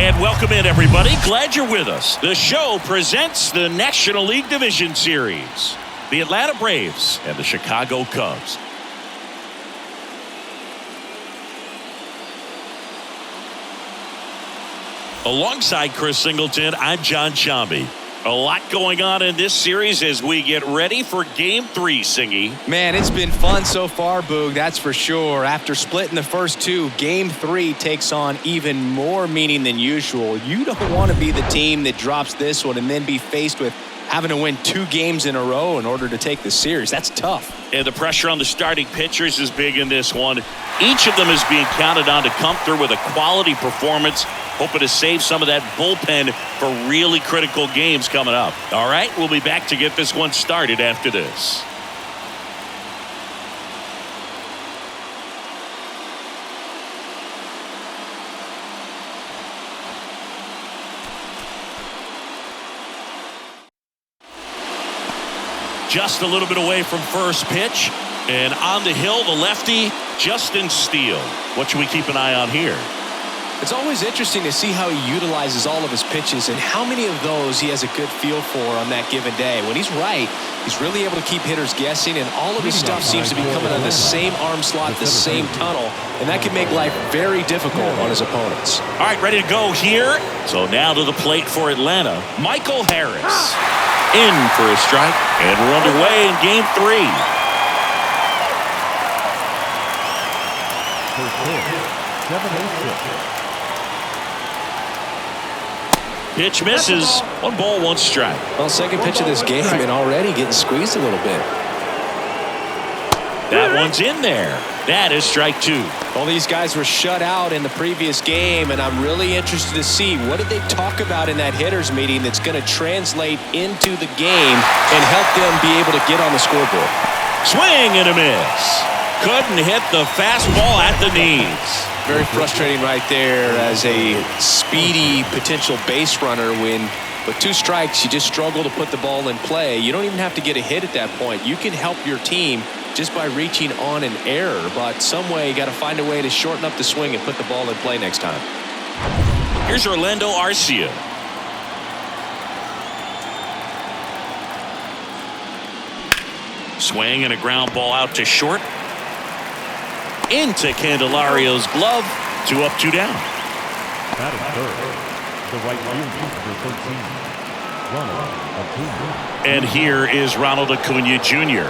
And welcome in, everybody. Glad you're with us. The show presents the National League Division Series. The Atlanta Braves and the Chicago Cubs. Alongside Chris Singleton, I'm John Chambi. A lot going on in this series as we get ready for Game 3, Singy. Man, it's been fun so far, Boog, that's for sure. After splitting the first two, Game 3 takes on even more meaning than usual. You don't want to be the team that drops this one and then be faced with having to win 2 games in a row in order to take the series. That's tough. And the pressure on the starting pitchers is big in this one. Each of them is being counted on to come through with a quality performance, hoping to save some of that bullpen for really critical games coming up. All right, we'll be back to get this one started after this. Just a little bit away from first pitch. And on the hill, the lefty, Justin Steele. What should we keep an eye on here? It's always interesting to see how he utilizes all of his pitches and how many of those he has a good feel for on that given day. When he's right, he's really able to keep hitters guessing, and all of his stuff seems to be coming on the same arm slot, the same tunnel, and that can make life very difficult on his opponents. All right, ready to go here. So now to the plate for Atlanta, Michael Harris. In for a strike, and we're underway in Game 3. Pitch misses. 1 ball, 1 strike. Well, second pitch of this game and already getting squeezed a little bit. That one's in there. That is strike 2. Well, these guys were shut out in the previous game, and I'm really interested to see what did they talk about in that hitters meeting that's going to translate into the game and help them be able to get on the scoreboard. Swing and a miss. Couldn't hit the fastball at the knees. Very frustrating right there as a speedy potential base runner when with 2 strikes you just struggle to put the ball in play. You don't even have to get a hit at that point. You can help your team just by reaching on an error, but some way you got to find a way to shorten up the swing and put the ball in play next time. Here's Orlando Arcia. Swing and a ground ball out to short. Into Candelario's glove. 2 up, 2 down. Batting third, the right fielder, number 13, Ronald Acuna. And here is Ronald Acuna Jr.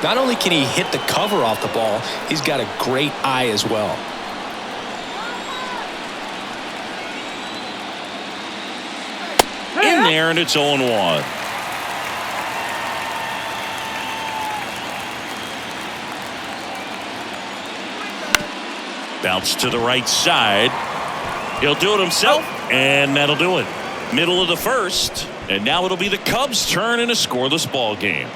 Not only can he hit the cover off the ball, he's got a great eye as well. In there, and it's 0-1. Bounce to the right side. He'll do it himself, and that'll do it. Middle of the first, and now it'll be the Cubs' turn in a scoreless ball game.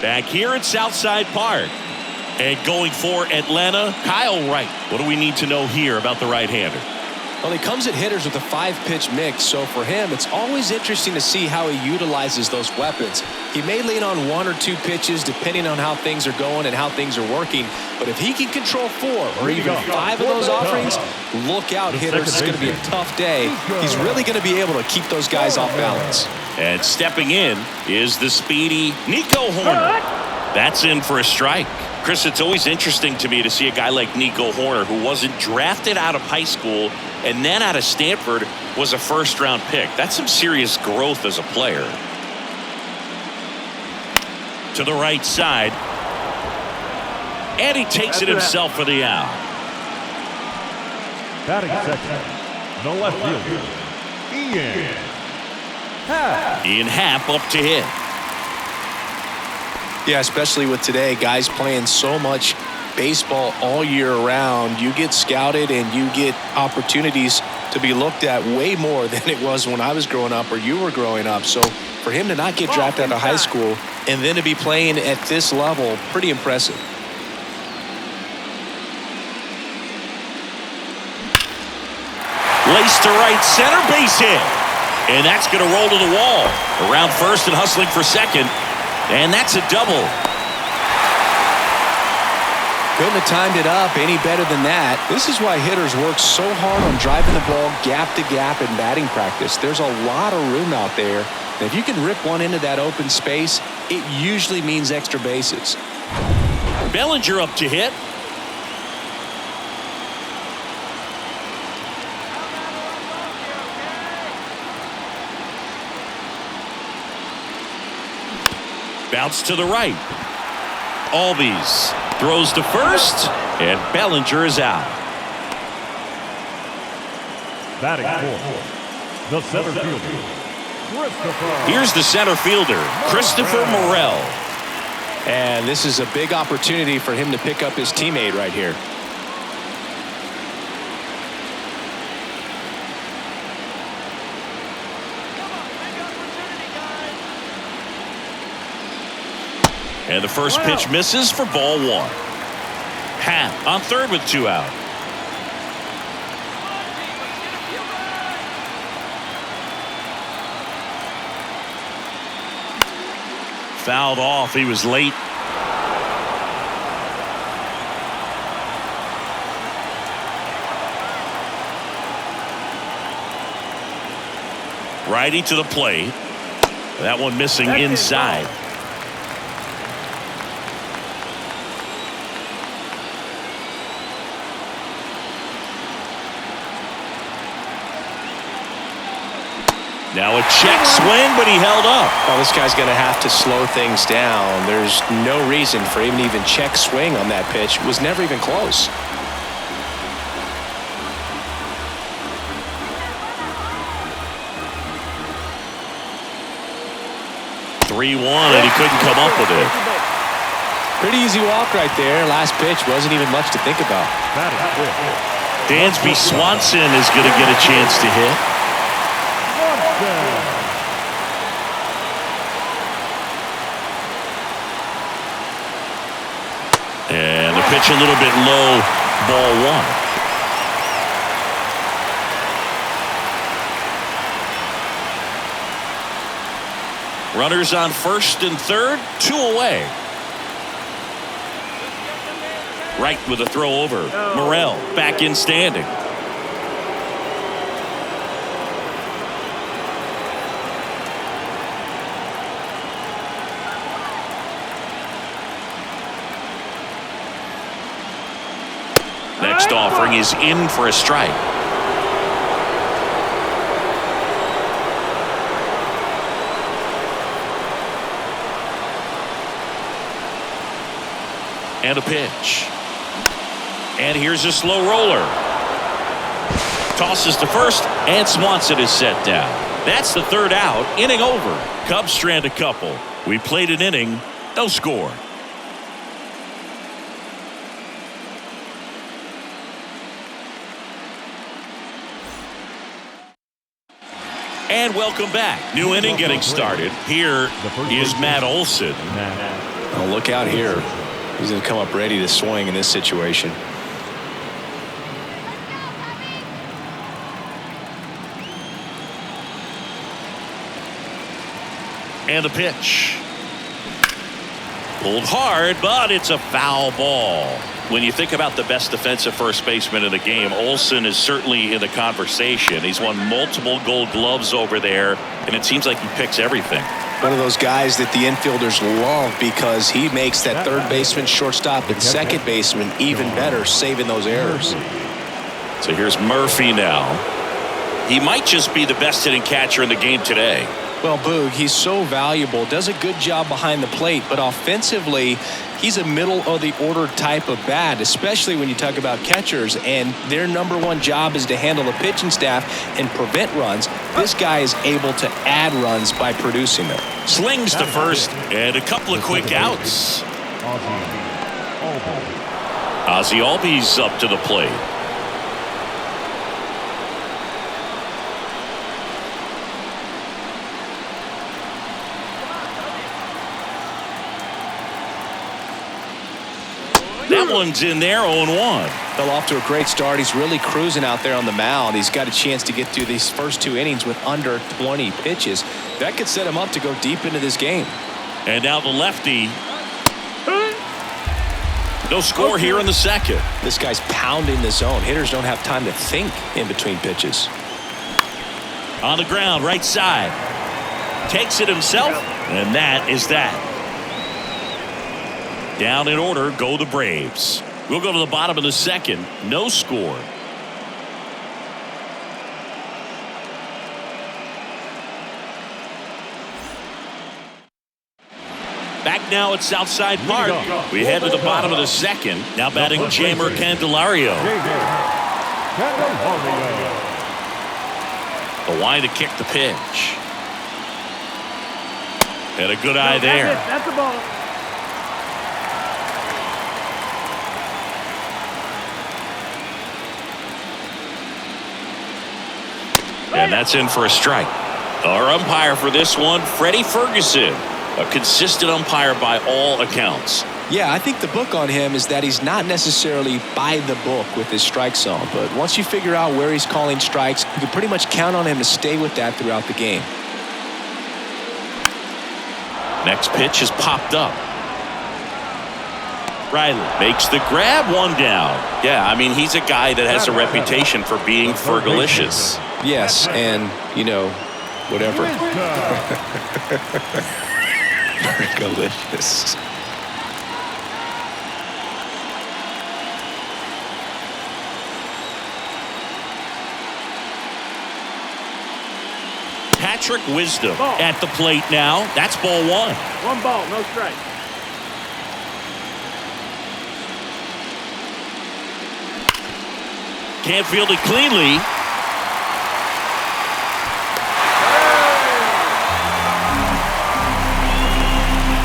Back here at Southside Park. And going for Atlanta, Kyle Wright. What do we need to know here about the right-hander? Well, he comes at hitters with a 5-pitch mix, so for him, it's always interesting to see how he utilizes those weapons. He may lean on 1 or 2 pitches depending on how things are going and how things are working, but if he can control 4 or even 5 of those offerings, look out, hitters. It's going to be a tough day. He's really going to be able to keep those guys off balance. And stepping in is the speedy Nico Horner. That's in for a strike. Chris, it's always interesting to me to see a guy like Nico Horner, who wasn't drafted out of high school and then out of Stanford was a first-round pick. That's some serious growth as a player. To the right side. And he takes it himself for the out. Batting second, the left fielder, Ian Happ. Ian Happ up to hit. Yeah, especially with today, guys playing so much baseball all year round. You get scouted and you get opportunities to be looked at way more than it was when I was growing up or you were growing up. So for him to not get drafted out of high school and then to be playing at this level, pretty impressive. Laced to right center, base hit. And that's going to roll to the wall. Around first and hustling for second. And that's a double. Couldn't have timed it up any better than that. This is why hitters work so hard on driving the ball gap to gap in batting practice. There's a lot of room out there. And if you can rip one into that open space, it usually means extra bases. Bellinger up to hit. Bounce to the right. Albies throws to first, and Bellinger is out. Batting fourth, the center fielder, Christopher. Here's the center fielder, Christopher Morel. And this is a big opportunity for him to pick up his teammate right here. And the first pitch misses for ball one. Happ on third with 2 out. Fouled off. He was late. Righty to the plate. That one missing inside. Now a check swing, but he held up. Well, this guy's going to have to slow things down. There's no reason for him to even check swing on that pitch. It was never even close. (3-1), and he couldn't come up with it. Pretty easy walk right there. Last pitch wasn't even much to think about. Dansby Swanson is going to get a chance to hit. And the pitch a little bit low, ball one. Runners on first and third, 2 away. Right with a throw over. Morel back in standing. Next offering is in for a strike. And a pitch. And here's a slow roller. Tosses to first, and Swanson is set down. That's the third out. Inning over. Cubs strand a couple. We played an inning, no score. And welcome back. New inning getting started. Here is Matt Olson. Oh, look out here. He's going to come up ready to swing in this situation. And a pitch. Pulled hard, but it's a foul ball. When you think about the best defensive first baseman in the game, Olson is certainly in the conversation. He's won multiple Gold Gloves over there, and it seems like he picks everything. One of those guys that the infielders love because he makes that third baseman, shortstop, and second baseman even better, saving those errors. So here's Murphy now. He might just be the best hitting catcher in the game today. Well, Boog, he's so valuable, does a good job behind the plate, but offensively, he's a middle-of-the-order type of bat, especially when you talk about catchers, and their number one job is to handle the pitching staff and prevent runs. This guy is able to add runs by producing them. Slings to first, and a couple of quick outs. Ozzie Albies up to the plate. That one's in there, 0-1. Fell off to a great start. He's really cruising out there on the mound. He's got a chance to get through these first 2 innings with under 20 pitches. That could set him up to go deep into this game. And now the lefty. No score here in the second. This guy's pounding the zone. Hitters don't have time to think in between pitches. On the ground, right side. Takes it himself, and that is that. Down in order go the Braves. We'll go to the bottom of the second. No score. Back now at Southside Park. We head to the bottom of the second. Now batting Jamer Candelario. The line to kick the pitch. Had a good eye there. That's the ball. And that's in for a strike. Our umpire for this one, Freddie Ferguson. A consistent umpire by all accounts. Yeah, I think the book on him is that he's not necessarily by the book with his strike zone. But once you figure out where he's calling strikes, you can pretty much count on him to stay with that throughout the game. Next pitch is popped up. Riley makes the grab, one down. Yeah, I mean, he's a guy that has a reputation for being Fergalicious. Yes, and, you know, whatever. Fergalicious. Patrick Wisdom at the plate now. That's ball one. One ball, no strike. Can't field it cleanly.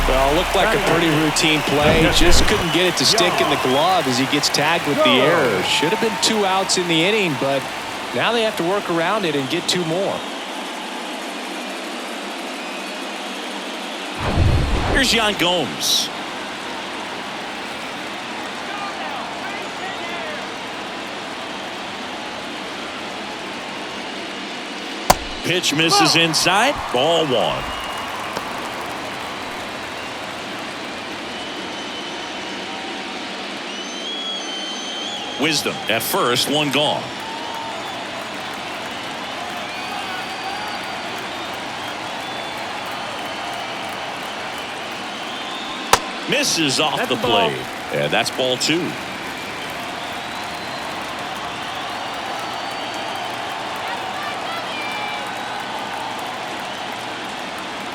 Well, looked like a pretty routine play. Just couldn't get it to stick in the glove as he gets tagged with the error. Should have been 2 outs in the inning, but now they have to work around it and get 2 more. Here's Yan Gomes. Pitch misses inside. Ball one. Wisdom at first, one gone. Misses off the plate. And that's ball two.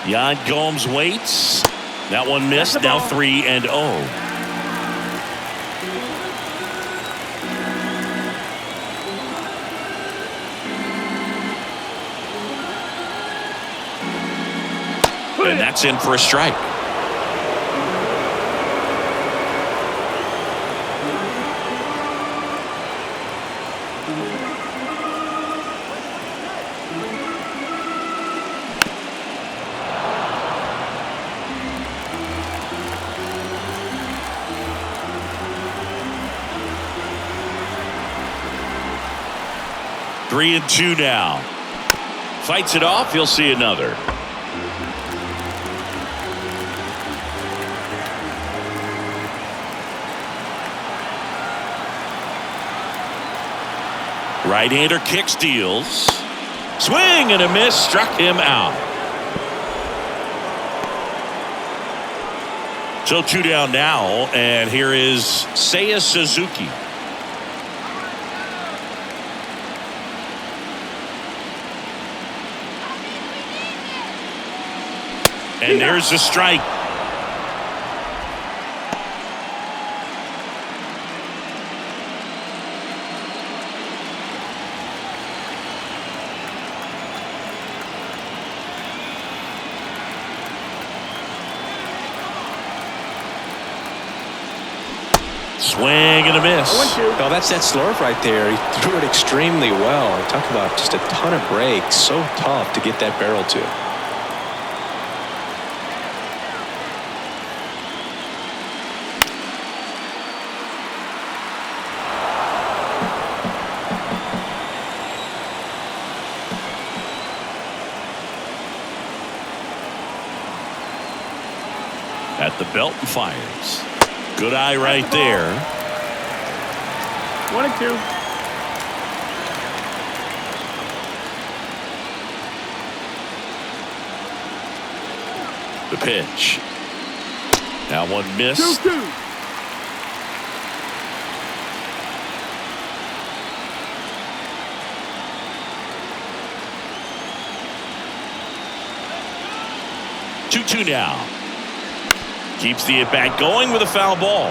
Yan Gomes waits. That one missed. Now 3-0. And that's in for a strike. Three and two now. Fights it off. He'll see another. Right-hander kicks, deals. Swing and a miss. Struck him out. So 2 down now. And here is Seiya Suzuki. And there's the strike. Swing and a miss. Oh, that's that slurve right there. He threw it extremely well. Talk about just a ton of breaks. So tough to get that barrel to. the belt and fires. Good eye right there. 1-2. The pitch. Now one missed. 2-2. Two now. Keeps the at-bat going with a foul ball.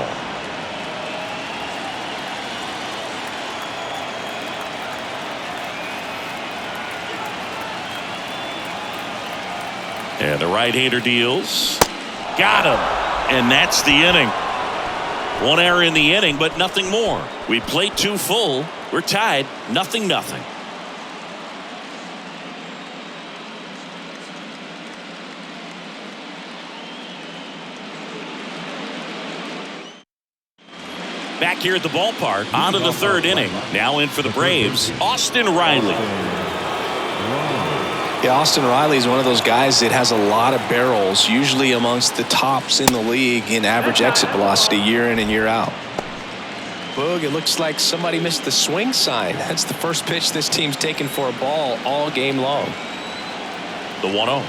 And the right-hander deals. Got him. And that's the inning. One error in the inning, but nothing more. We played 2 full. We're tied, 0-0. Back here at the ballpark, on to the 3rd inning. Now in for the Braves, Austin Riley. Yeah, Austin Riley is one of those guys that has a lot of barrels, usually amongst the tops in the league in average exit velocity year in and year out. Boog, it looks like somebody missed the swing sign. That's the first pitch this team's taken for a ball all game long. The 1-0.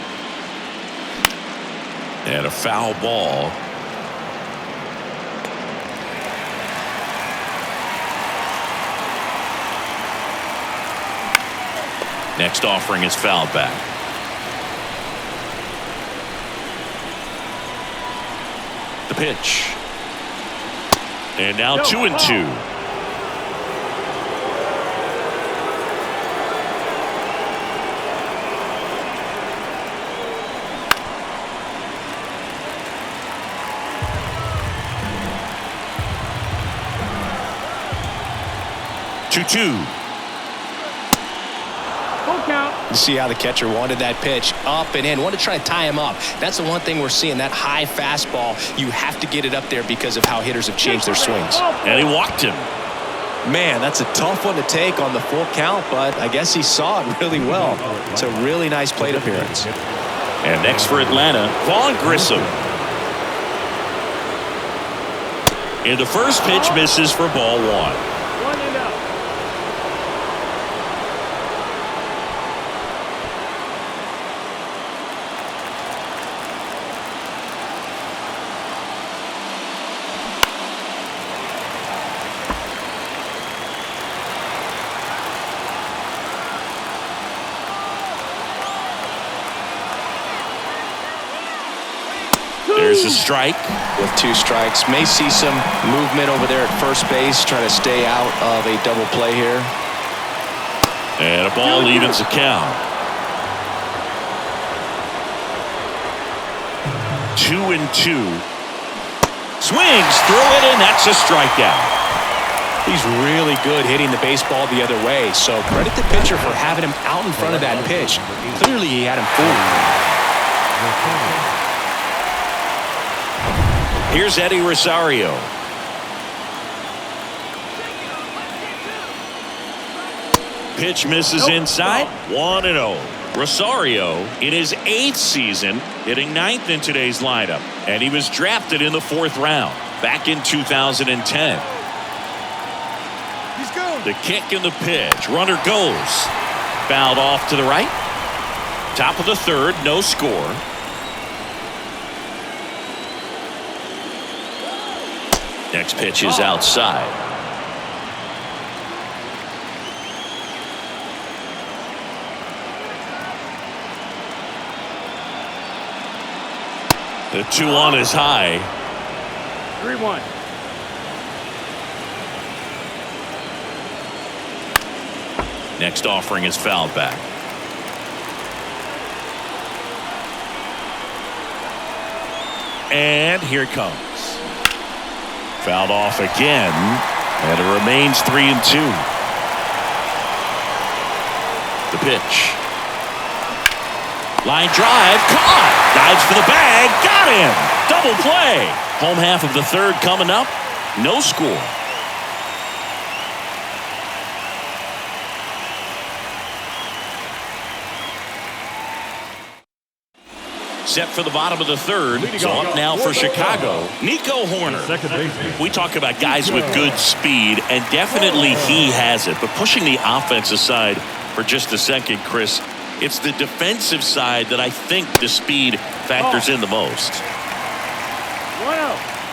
And a foul ball. Next offering is fouled back. The pitch. And now 2-2. You see how the catcher wanted that pitch up and in. Wanted to try to tie him up. That's the one thing we're seeing, that high fastball. You have to get it up there because of how hitters have changed their swings. And he walked him. Man, that's a tough one to take on the full count, but I guess he saw it really well. It's a really nice plate appearance. And next for Atlanta, Vaughn Grissom. And the first pitch misses for ball 1. There's a strike. With 2 strikes. May see some movement over there at first base. Try to stay out of a double play here. And a ball evens the count. 2-2. Swings through it, and that's a strikeout. He's really good hitting the baseball the other way. So credit the pitcher for having him out in front of that pitch. Clearly he had him fooled. Here's Eddie Rosario. Pitch misses inside. 1-0. Rosario in his 8th season, hitting 9th in today's lineup. And he was drafted in the 4th round back in 2010. He's going. The kick and the pitch. Runner goes. Fouled off to the right. Top of the 3rd, no score. Next pitch is outside. The 2-1 is high. 3-1. Next offering is fouled back. And here it comes. Fouled off again, and it remains 3-2. The pitch. Line drive, caught. Dives for the bag, got him. Double play. Home half of the 3rd coming up. No score. set for the bottom of the third. So up now for Chicago, Nico Horner. Second baseman. We talk about guys with good speed, and definitely he has it. But pushing the offense aside for just a second, Chris, it's the defensive side that I think the speed factors in the most.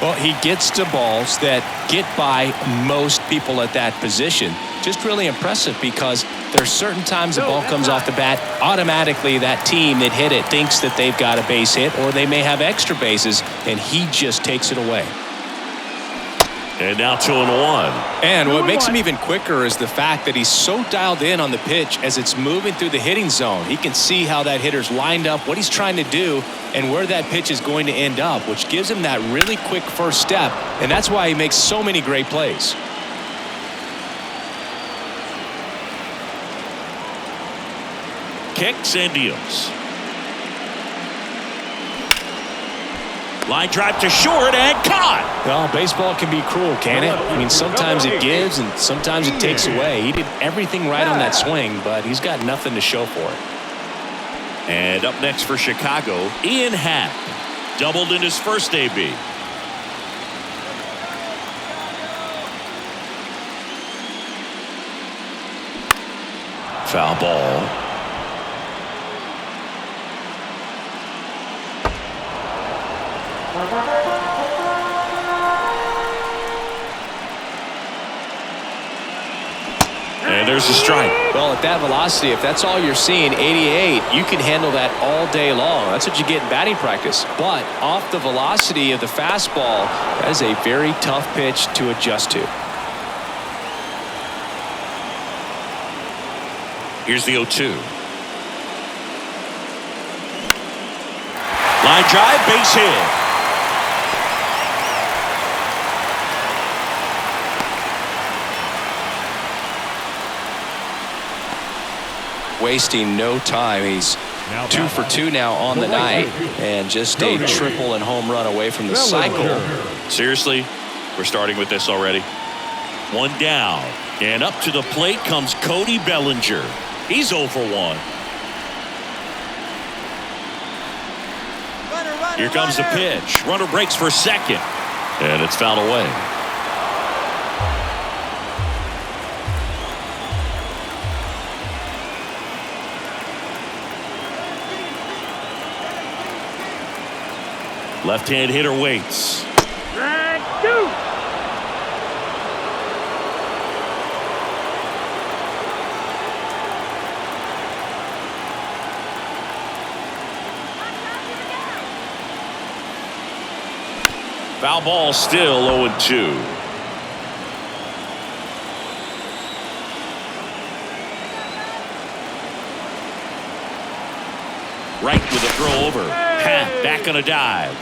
Well, he gets to balls that get by most people at that position. Just really impressive because there's certain times the ball comes off the bat, automatically that team that hit it thinks that they've got a base hit or they may have extra bases, and he just takes it away. And now 2-1. And what makes him even quicker is the fact that he's so dialed in on the pitch as it's moving through the hitting zone. He can see how that hitter's lined up, what he's trying to do, and where that pitch is going to end up, which gives him that really quick first step, and that's why he makes so many great plays. Kicks and deals. Line drive to short and caught. Well, baseball can be cruel, can it? I mean, sometimes it gives and sometimes it takes away. He did everything right on that swing, but he's got nothing to show for it. And up next for Chicago, Ian Happ. Doubled in his first AB. Foul ball. And there's a strike. Well, at that velocity, if that's all you're seeing, 88, you can handle that all day long. That's what you get in batting practice. But off the velocity of the fastball, that is a very tough pitch to adjust to. Here's the 0-2. Line drive, base hit. Wasting no time. He's 2 for 2 now on the night, and just a triple and home run away from the cycle. Seriously, we're starting with this already. One down, and up to the plate comes Cody Bellinger. He's 0 for 1. Here comes the pitch. Runner breaks for second, and it's fouled away. Left-hand hitter waits. Strike 2. Foul ball, still 0-2. Right with a throw over. Pat back on a dive.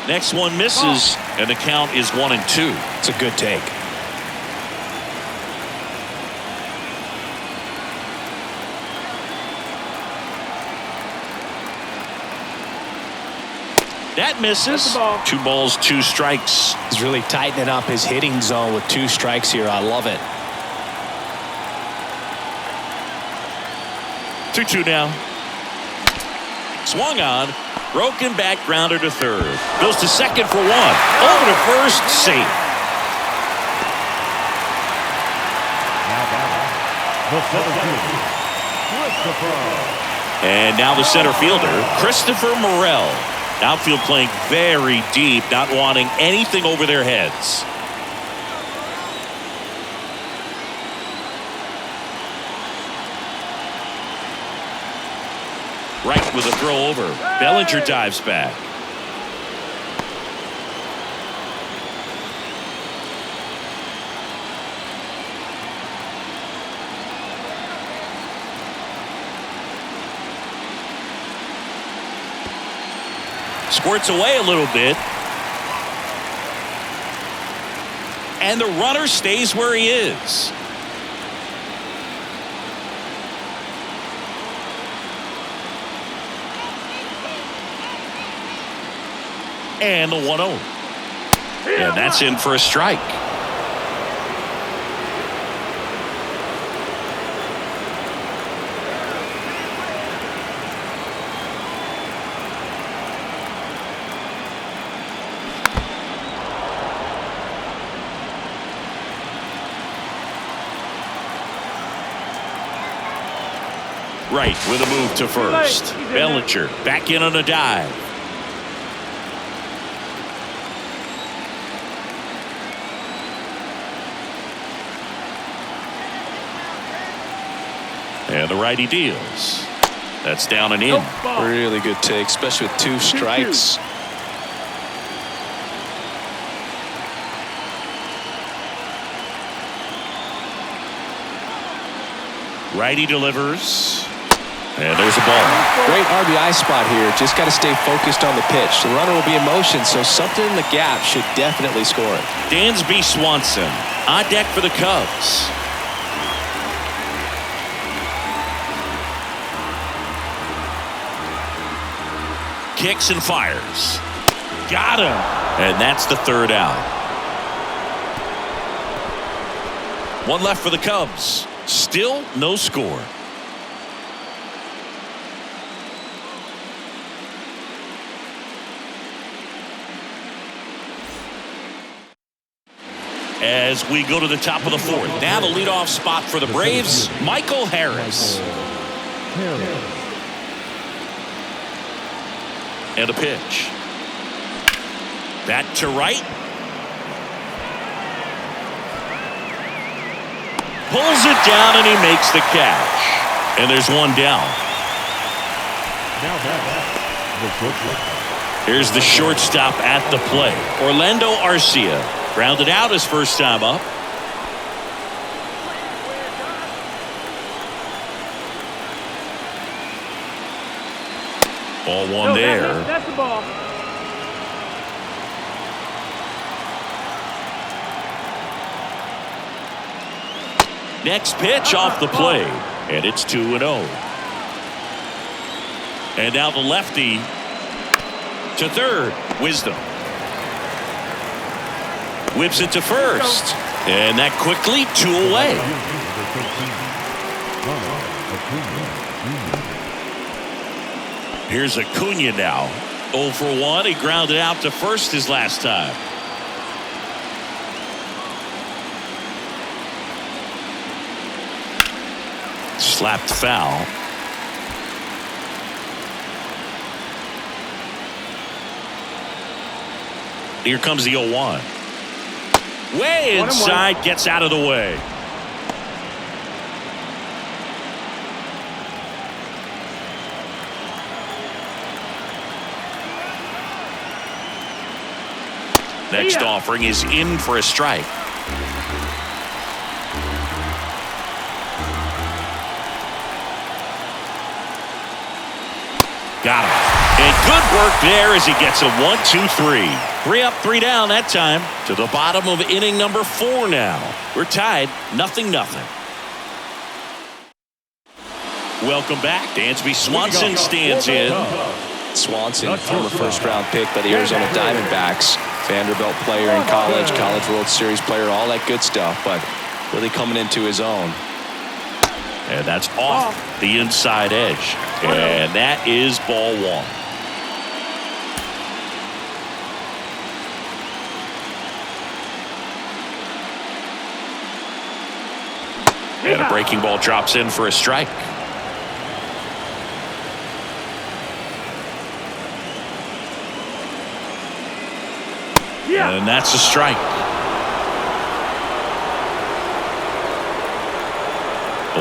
Next one misses, and the count is 1-2. It's a good take. That misses. 2 balls, 2 strikes. He's really tightening up his hitting zone with 2 strikes here. I love it. 2-2 now. Swung on. Broken back grounder to third. Goes to second for 1. Over to first, safe. And now the center fielder, Christopher Morel. Outfield playing very deep, not wanting anything over their heads. Right with a throw over. Bellinger dives back. Squirts away a little bit. And the runner stays where he is. And the 1-0. And that's in for a strike. Right with a move to first. Bellinger back in on a dive. And the righty deals. That's down and in. Really good take, especially with 2 strikes. Righty delivers. And there's a ball. Great RBI spot here. Just got to stay focused on the pitch. The runner will be in motion, so something in the gap should definitely score it. Dansby Swanson on deck for the Cubs. Kicks and fires. Got him. And that's the 3rd out. 1 left for the Cubs. Still no score. As we go to the top of the 4th. Now the leadoff spot for the Braves, Michael Harris. And a pitch. That to right. Pulls it down and he makes the catch. And there's 1 down. Here's the shortstop at the plate. Orlando Arcia. Grounded out his first time up. Ball 1 there. That's the ball. Next pitch off the plate. And it's 2-0. And now the lefty to third. Wisdom. Whips it to first. And that quickly 2 away. Here's Acuna now. 0 for 1. He grounded out to first his last time. Slapped foul. Here comes the 0-1. Way inside, gets out of the way. Next offering is in for a strike. Got him. And good work there as he gets a 1-2-3. 3 up, 3 down that time. To the bottom of inning number 4 now. We're tied 0-0. Welcome back. Dansby Swanson stands in. Swanson, former first-round pick by the Arizona Diamondbacks. Vanderbilt player in college, College World Series player, all that good stuff, but really coming into his own. And that's off the inside edge. And that is ball 1. And a breaking ball drops in for a strike. And that's a strike.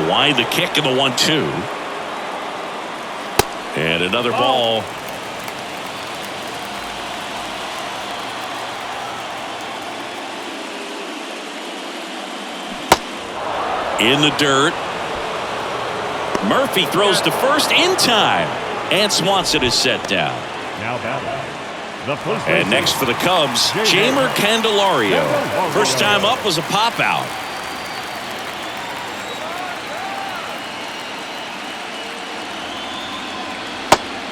Wide the kick and the 1-2. And another ball. In the dirt. Murphy throws to first in time. And Swanson is set down. Now batting. The first And next for the Cubs, Jamer Candelario. First time up was a pop out.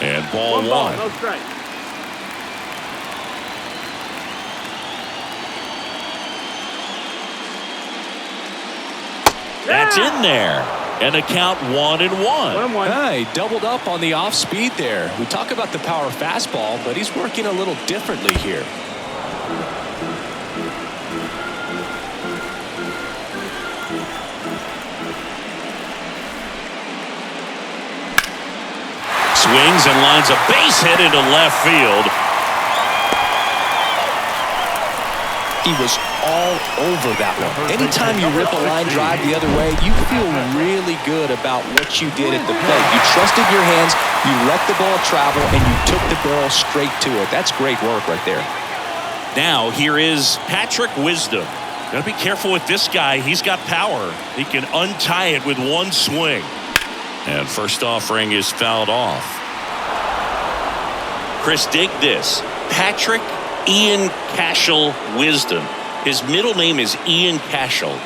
And ball one. No strike. That's in there. And the count 1-1. 1-1. He doubled up on the off speed there. We talk about the power fastball, but he's working a little differently here. Swings and lines a base hit into left field. He was all over that one. Anytime you rip a line drive the other way, you feel really good about what you did at the plate. You trusted your hands, you let the ball travel, and you took the barrel straight to it. That's great work right there. Now here is Patrick Wisdom. Gotta be careful with this guy. He's got power. He can untie it with one swing. And first offering is fouled off. Chris, dig this. Patrick Ian Cashel Wisdom. His middle name is Ian Cashel.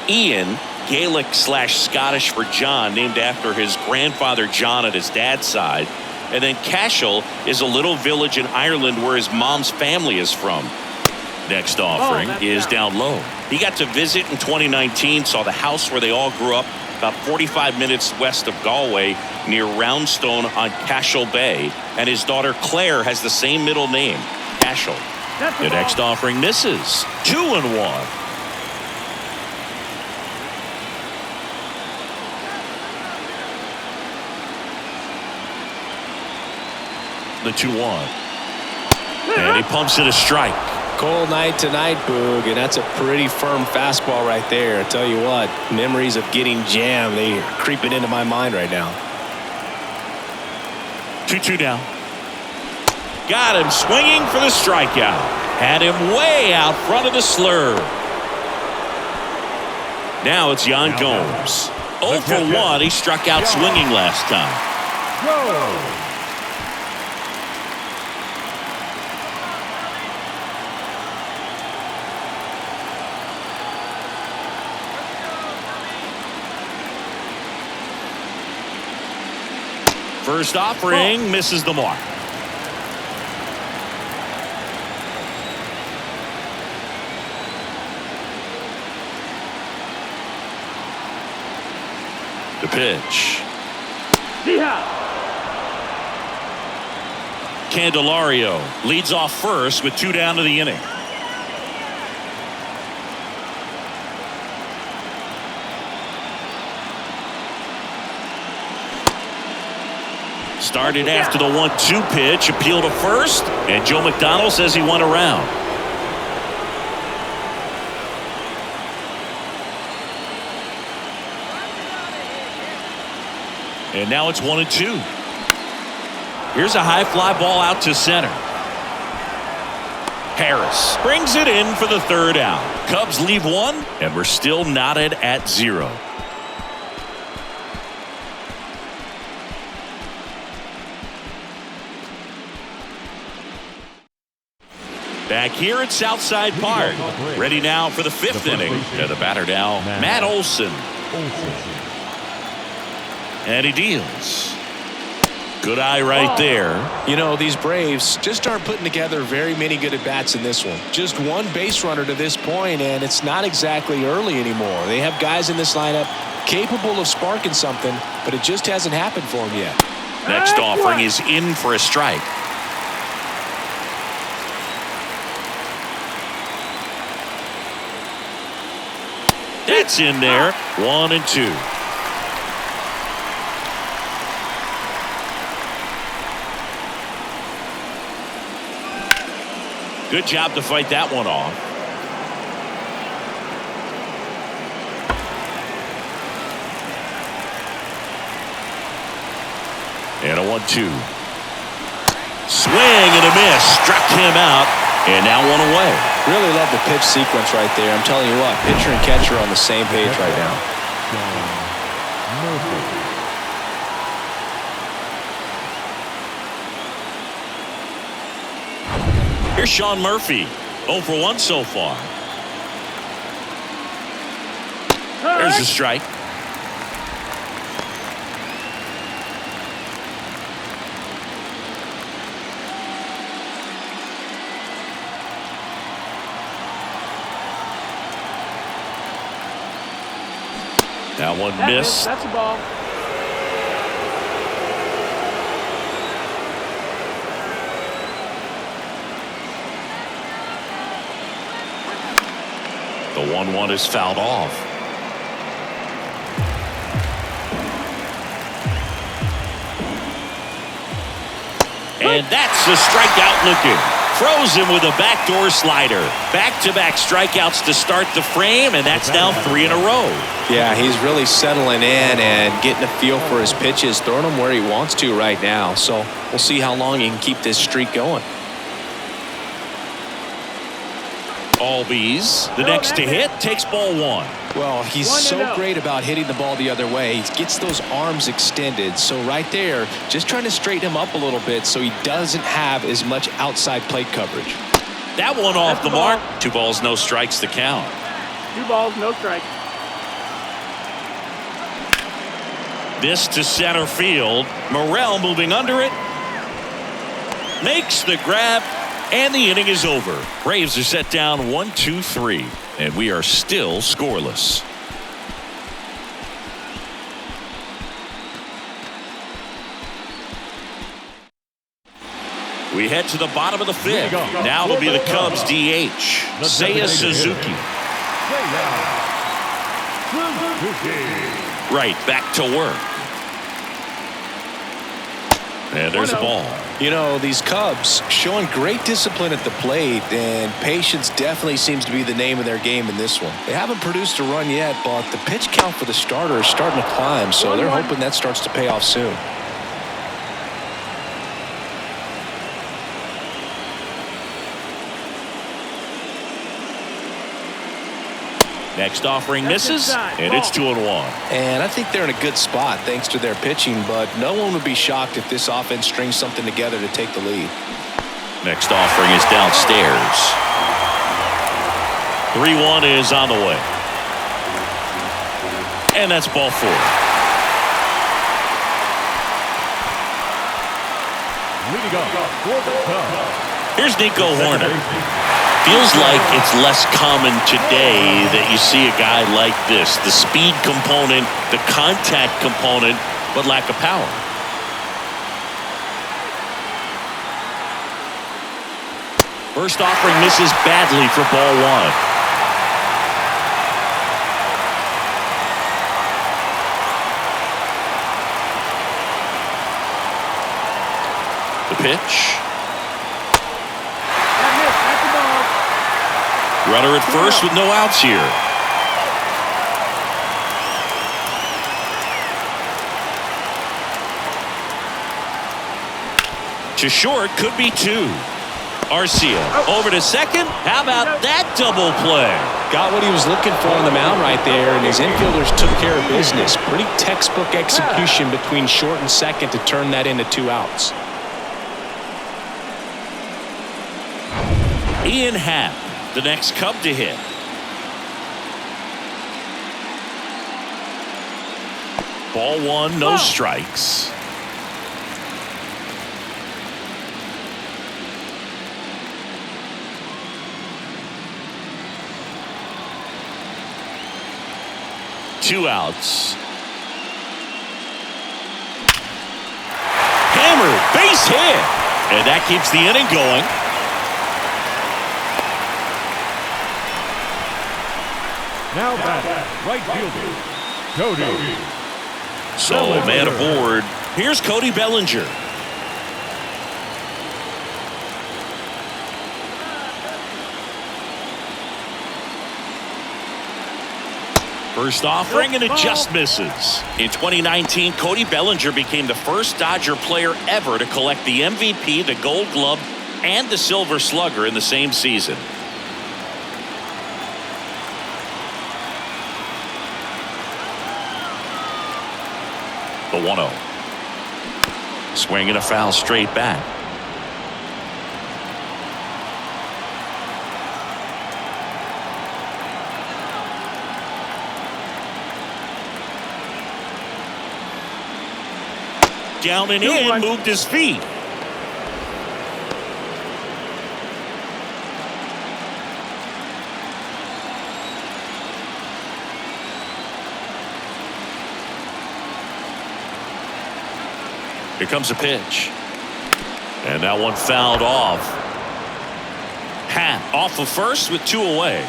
Ian, Gaelic/Scottish for John, named after his grandfather John at his dad's side. And then Cashel is a little village in Ireland where his mom's family is from. Next offering is down low. He got to visit in 2019, saw the house where they all grew up, about 45 minutes west of Galway, near Roundstone on Cashel Bay. And his daughter Claire has the same middle name, Cashel. The next offering misses. 2-1. The 2-1. And he pumps it a strike. Cold night tonight, Boog, and that's a pretty firm fastball right there. I tell you what, memories of getting jammed, they are creeping into my mind right now. 2-2 down. Got him swinging for the strikeout. Had him way out front of the slur. Now it's Yan Gomes. 0 for 1. He struck out swinging last time. First offering misses the mark. The pitch. Candelario leads off first with 2 down to the inning. Started after the 1-2 pitch, appeal to first, and Joe McDonald says he went around. And now it's 1-2. Here's a high fly ball out to center. Harris brings it in for the 3rd out. Cubs leave 1, and we're still knotted at 0. Back here at Southside Park. Ready now for the 5th inning. And the batter now, Matt Olson. And he deals. Good eye right there. You know, these Braves just aren't putting together very many good at-bats in this one. Just one base runner to this point, and it's not exactly early anymore. They have guys in this lineup capable of sparking something, but it just hasn't happened for them yet. Next offering is in for a strike. That's in there. 1-2. Good job to fight that one off. And a 1-2. Swing and a miss. Struck him out. And now 1 away. Really love the pitch sequence right there. I'm telling you what, pitcher and catcher are on the same page right now. Here's Sean Murphy. 0 for 1 so far. There's a strike. That one missed. That's a ball. The 1-1 is fouled off. And that's a strikeout looking. Throws him with a backdoor slider. Back-to-back strikeouts to start the frame, and that's now 3 in a row. Yeah, he's really settling in and getting a feel for his pitches, throwing them where he wants to right now. So we'll see how long he can keep this streak going. Albies, the next to hit, takes ball 1. Well, he's so great about hitting the ball the other way. He gets those arms extended. So right there, just trying to straighten him up a little bit so he doesn't have as much outside plate coverage. That one off the mark. 2 balls, no strikes to count. 2 balls, no strikes. This to center field. Morrell moving under it. Makes the grab. And the inning is over. Braves are set down 1-2-3. And we are still scoreless. We head to the bottom of the 5th. Now it'll be the Cubs DH. Seiya Suzuki. Right, back to work. And there's a ball. You know, these Cubs showing great discipline at the plate, and patience definitely seems to be the name of their game in this one. They haven't produced a run yet, but the pitch count for the starter is starting to climb, so they're hoping that starts to pay off soon. Next offering misses, and it's 2-1. And I think they're in a good spot thanks to their pitching, but no one would be shocked if this offense strings something together to take the lead. Next offering is downstairs. 3-1 is on the way. And that's ball 4. Here's Nico Horner. Feels like it's less common today that you see a guy like this. The speed component, the contact component, but lack of power. First offering misses badly for ball 1. The pitch. Runner at first with no outs here. To short, could be 2. Arcia over to second. How about that double play? Got what he was looking for on the mound right there, and his infielders took care of business. Pretty textbook execution between short and second to turn that into 2 outs. Ian Happ, the next Cub to hit. Ball 1, no strikes. Two outs. Hammered, base hit. And that keeps the inning going. Now batting, right fielder, Cody. So, man aboard. Here's Cody Bellinger. First offering, and it just misses. In 2019, Cody Bellinger became the first Dodger player ever to collect the MVP, the Gold Glove, and the Silver Slugger in the same season. The 1-0. Swinging a foul straight back. down and in, moved his feet. Here comes a pitch. And that one fouled off. Hat off of first with 2 away.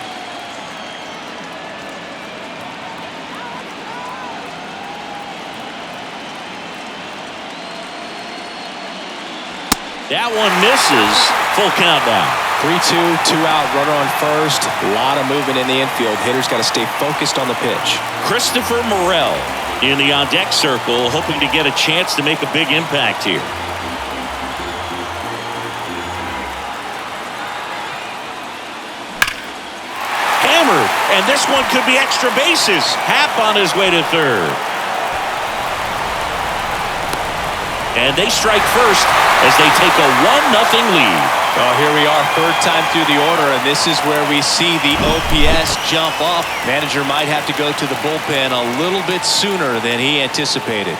That one misses. Full count now. 3-2, 2 out, runner on first. A lot of movement in the infield. Hitter's got to stay focused on the pitch. Christopher Morel in the on-deck circle, hoping to get a chance to make a big impact here. Hammered, and this one could be extra bases. Happ on his way to third. And they strike first as they take a 1-0 lead. Well, here we are, third time through the order, and this is where we see the OPS jump up. Manager might have to go to the bullpen a little bit sooner than he anticipated.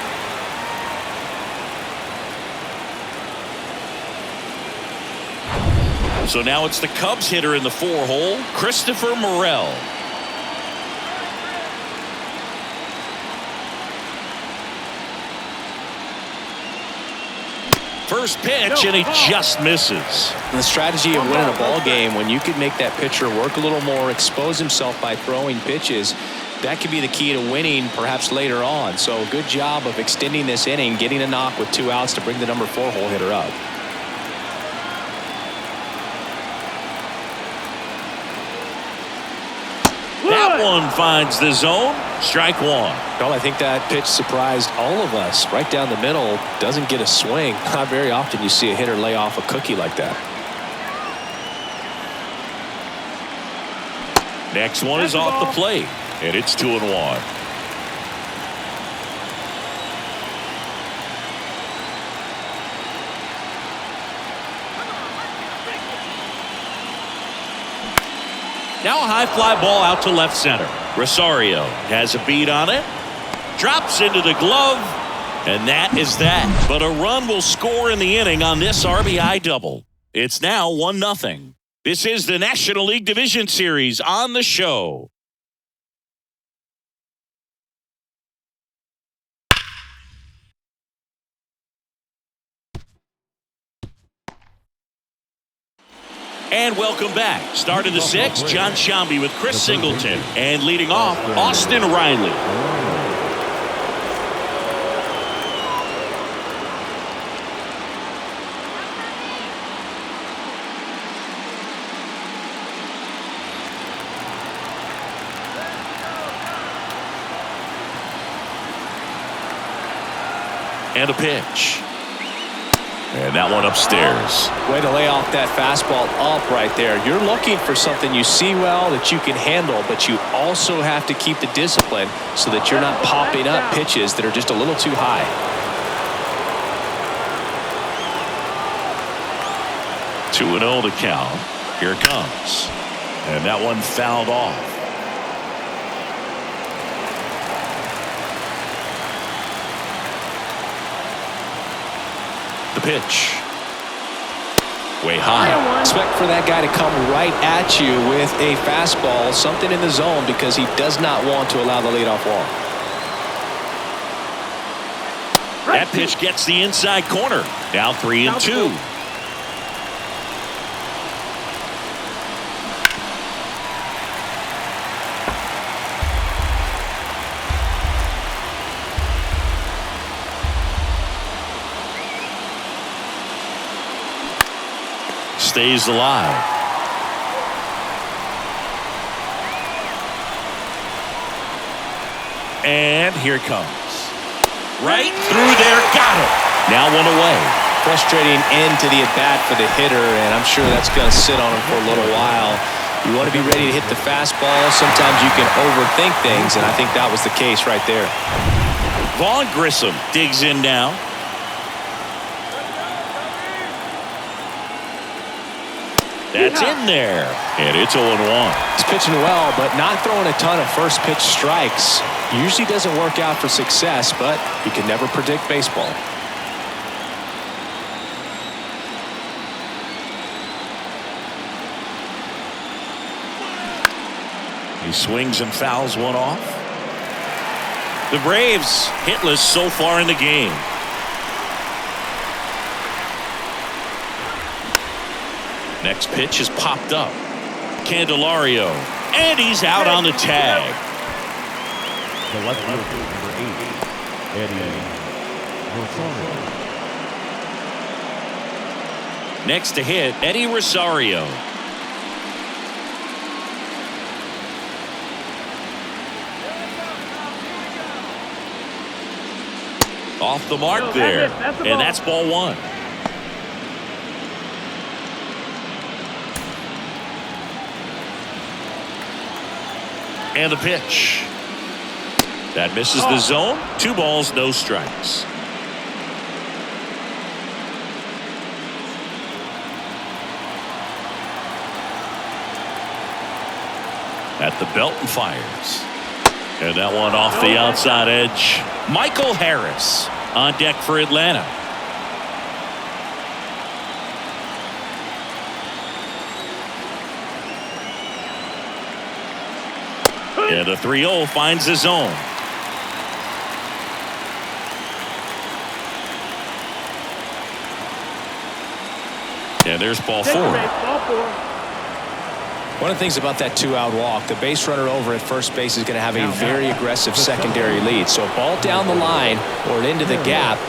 So now it's the Cubs hitter in the 4-hole, Christopher Morel. First pitch, and he just misses. The strategy of winning a ball game, when you can make that pitcher work a little more, expose himself by throwing pitches, that could be the key to winning perhaps later on. So good job of extending this inning, getting a knock with 2 outs to bring the number 4-hole hitter up. That one finds the zone. Strike 1. Well, I think that pitch surprised all of us. Right down the middle, doesn't get a swing. Not very often you see a hitter lay off a cookie like that. Next one is off the plate, and it's 2-1. Now a high fly ball out to left center. Rosario has a beat on it. Drops into the glove. And that is that. But a run will score in the inning on this RBI double. It's now 1-0. This is the National League Division Series on the show. And welcome back. Start of the 6th, John Shambi with Chris Singleton. And leading off, Austin Riley. And a pitch. And that one upstairs. Way to lay off that fastball up right there. You're looking for something you see well that you can handle, but you also have to keep the discipline so that you're not popping up pitches that are just a little too high. Two and 0 to count. Here it comes. And that one fouled off. The pitch. Way high. Expect for that guy to come right at you with a fastball, something in the zone, because he does not want to allow the leadoff walk. That pitch gets the inside corner. Now 3-2. Stays alive. And here it comes. Right through there. Got it. Now one away. Frustrating end to the at-bat for the hitter, and I'm sure that's going to sit on him for a little while. You want to be ready to hit the fastball. Sometimes you can overthink things, and I think that was the case right there. Vaughn Grissom digs in now. That's in there, and it's 0-1. He's pitching well, but not throwing a ton of first pitch strikes. Usually doesn't work out for success, but you can never predict baseball. He swings and fouls one off. The Braves hitless so far in the game. Next pitch is popped up. Candelario. And he's out on the tag. The left fielder, number 8, Eddie Rosario. Next to hit, Eddie Rosario. Off the mark there. And that's ball one. And the pitch. That misses the zone. 2 balls, no strikes. At the belt and fires. And that one off the outside edge. Michael Harris on deck for Atlanta. And a 3-0 finds the zone. And there's ball 4. One of the things about that 2-out walk, the base runner over at first base is going to have a very aggressive secondary lead. So a ball down the line or into the gap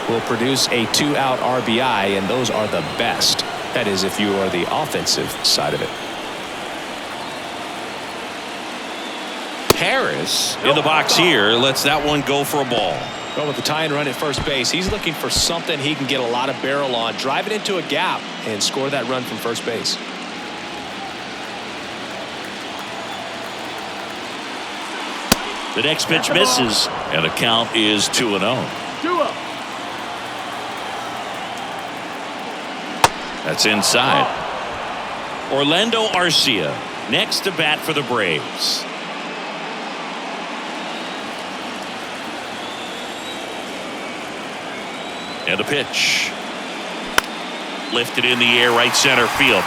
will produce a 2-out RBI, and those are the best. That is, if you are the offensive side of it. Harris in the box here lets that one go for a ball. Well, with the tie and run at first base, he's looking for something he can get a lot of barrel on, drive it into a gap, and score that run from first base. The next pitch misses, and the count is 2-0. 2-0. That's inside. Orlando Arcia next to bat for the Braves. And a pitch. Lifted in the air, right center field.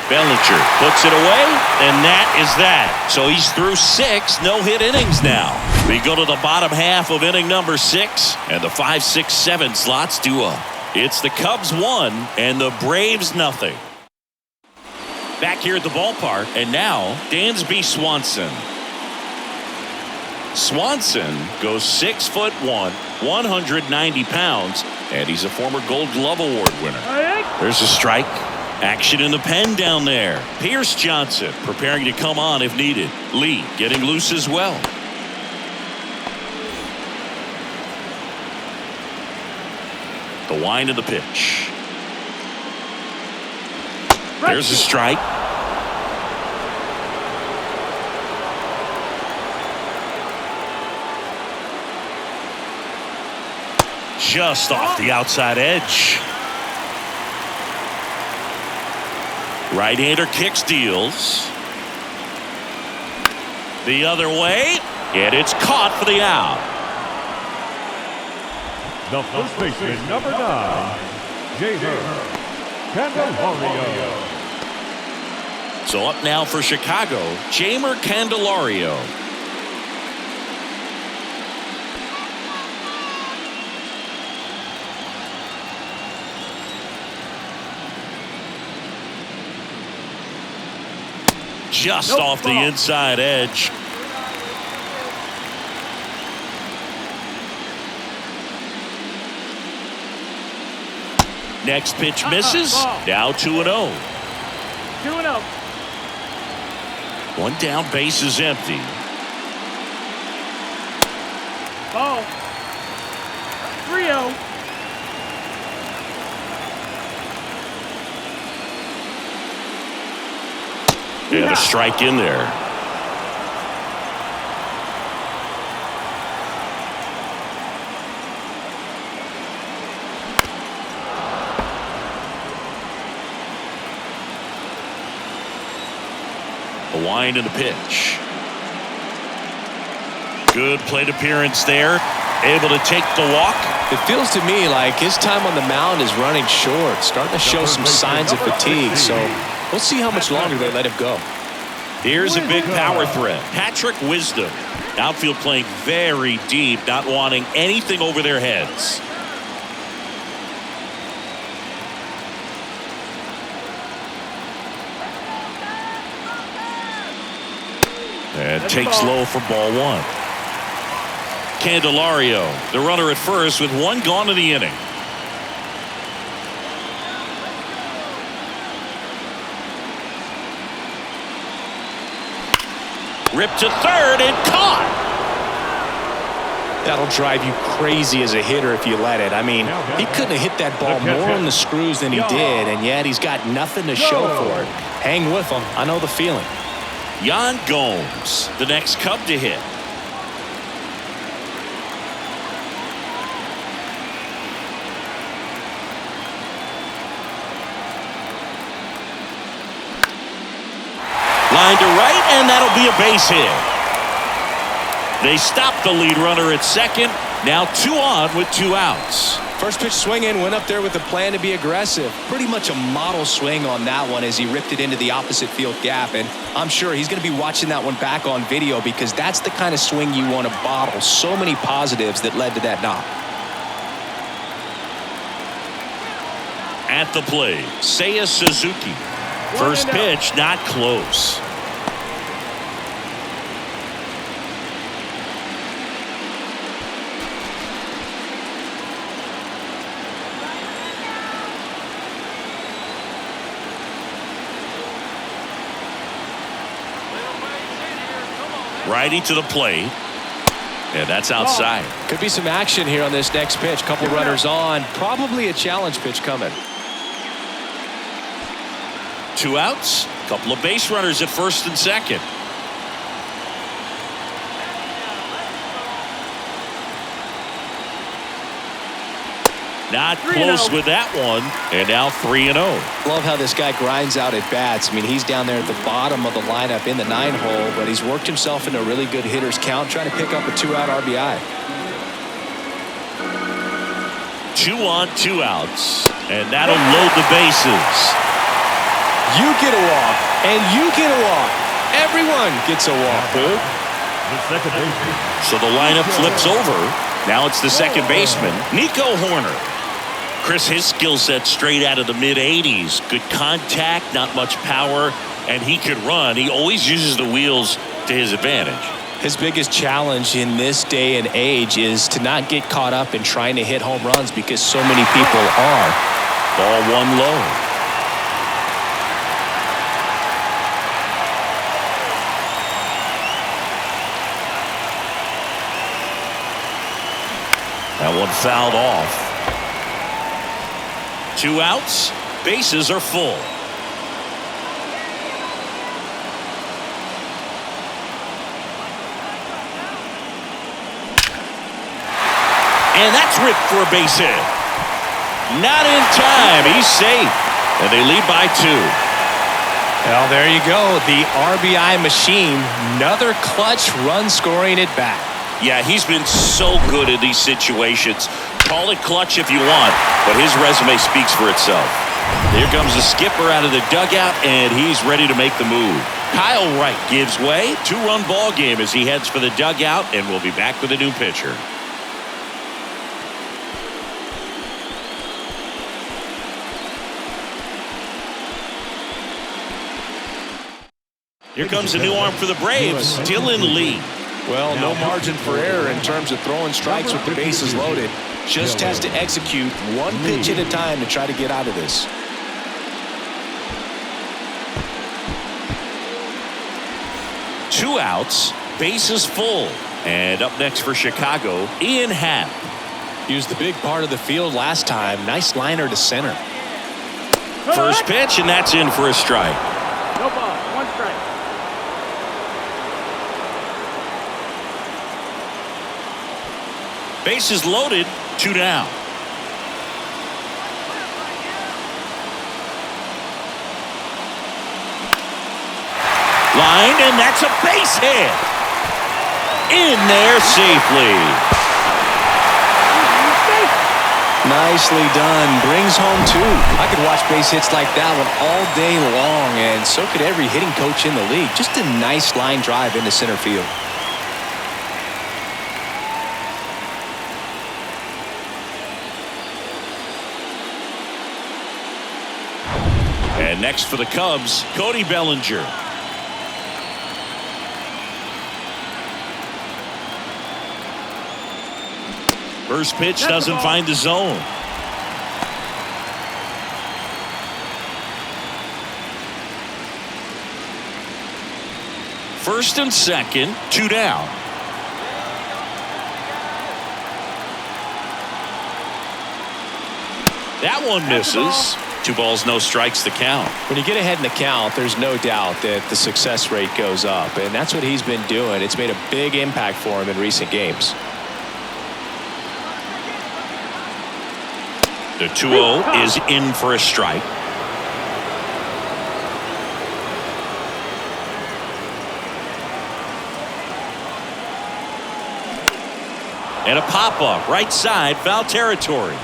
Bellinger puts it away, and that is that. So he's through 6 no-hit innings now. We go to the bottom half of inning number 6, and the 5, 6, 7 slots do up. It's the Cubs 1 and the Braves nothing. Back here at the ballpark, and now Dansby Swanson. Swanson goes 6'1", 190 pounds, and he's a former Gold Glove Award winner. There's a strike. Action in the pen down there. Pierce Johnson preparing to come on if needed. Lee getting loose as well. The wind of the pitch. There's a strike. Just off the outside edge. Right-hander kicks, deals. The other way, and it's caught for the out. The first baseman, number 9, Jamer Candelario. So up now for Chicago, Jamer Candelario. Just off the inside edge. Next pitch misses. Now 2-0. 2-0. One down, base is empty. Ball. 3-0. And a strike in there. The wind and the pitch. Good plate appearance there. Able to take the walk. It feels to me like his time on the mound is running short, starting to show some signs of fatigue. So we'll see how much longer they let him go. Here's a big power threat. Patrick Wisdom. Outfield playing very deep, not wanting anything over their heads. And takes low for ball one. Candelario, the runner at first with one gone in the inning. Ripped to third and caught. That'll drive you crazy as a hitter if you let it. I mean, he couldn't have hit that ball more on the screws than he did, and yet he's got nothing to show for it. Hang with him. I know the feeling. Yan Gomes, the next Cub to hit. Line to right, and that'll be a base hit. They stop the lead runner at second. Now 2 on with 2 outs. First pitch swing in, went up there with a plan to be aggressive. Pretty much a model swing on that one as he ripped it into the opposite field gap. And I'm sure he's going to be watching that one back on video because that's the kind of swing you want to bottle. So many positives that led to that knock. At the plate, Seiya Suzuki. First pitch, not close. Righty to the plate. And that's outside. Could be some action here on this next pitch. Couple runners on. Probably a challenge pitch coming. 2 outs. Couple of base runners at first and second. Not close with that one. And now 3-0. Love how this guy grinds out at bats. I mean, he's down there at the bottom of the lineup in the 9-hole, but he's worked himself into a really good hitter's count, trying to pick up a 2-out RBI. 2 on, 2 outs. And that'll load the bases. You get a walk, and you get a walk. Everyone gets a walk, boo. So the lineup flips over. Now it's the second baseman, Nico Horner. Chris, his skill set straight out of the mid-80s. Good contact, not much power, and he can run. He always uses the wheels to his advantage. His biggest challenge in this day and age is to not get caught up in trying to hit home runs because so many people are. Ball one low. That one fouled off. 2 outs. Bases are full. And that's ripped for a base hit. Not in time. He's safe. And they lead by 2. Well, there you go. The RBI machine. Another clutch run scoring at bat. Yeah, he's been so good in these situations. Call it clutch if you want, but his resume speaks for itself. Here comes the skipper out of the dugout, and he's ready to make the move. Kyle Wright gives way. 2-run ball game as he heads for the dugout, and we'll be back with a new pitcher. Here comes a new arm for the Braves, Dylan Lee. Well, no margin for error in terms of throwing strikes with the bases loaded. Just has to execute one pitch at a time to try to get out of this. Two outs, bases full. And up next for Chicago, Ian Happ. Used the big part of the field last time. Nice liner to center. First pitch, and that's in for a strike. No ball, 1 strike. Bases loaded, 2 down. Lined, and that's a base hit. In there safely. Nicely done. Brings home 2. I could watch base hits like that one all day long, and so could every hitting coach in the league. Just a nice line drive into center field. And next for the Cubs, Cody Bellinger. First pitch doesn't find the zone. First and second, 2 down. That one misses. 2 balls, no strikes, the count. When you get ahead in the count, there's no doubt that the success rate goes up, and that's what he's been doing. It's made a big impact for him in recent games. The 2-0 is in for a strike. And a pop-up, right side, foul territory.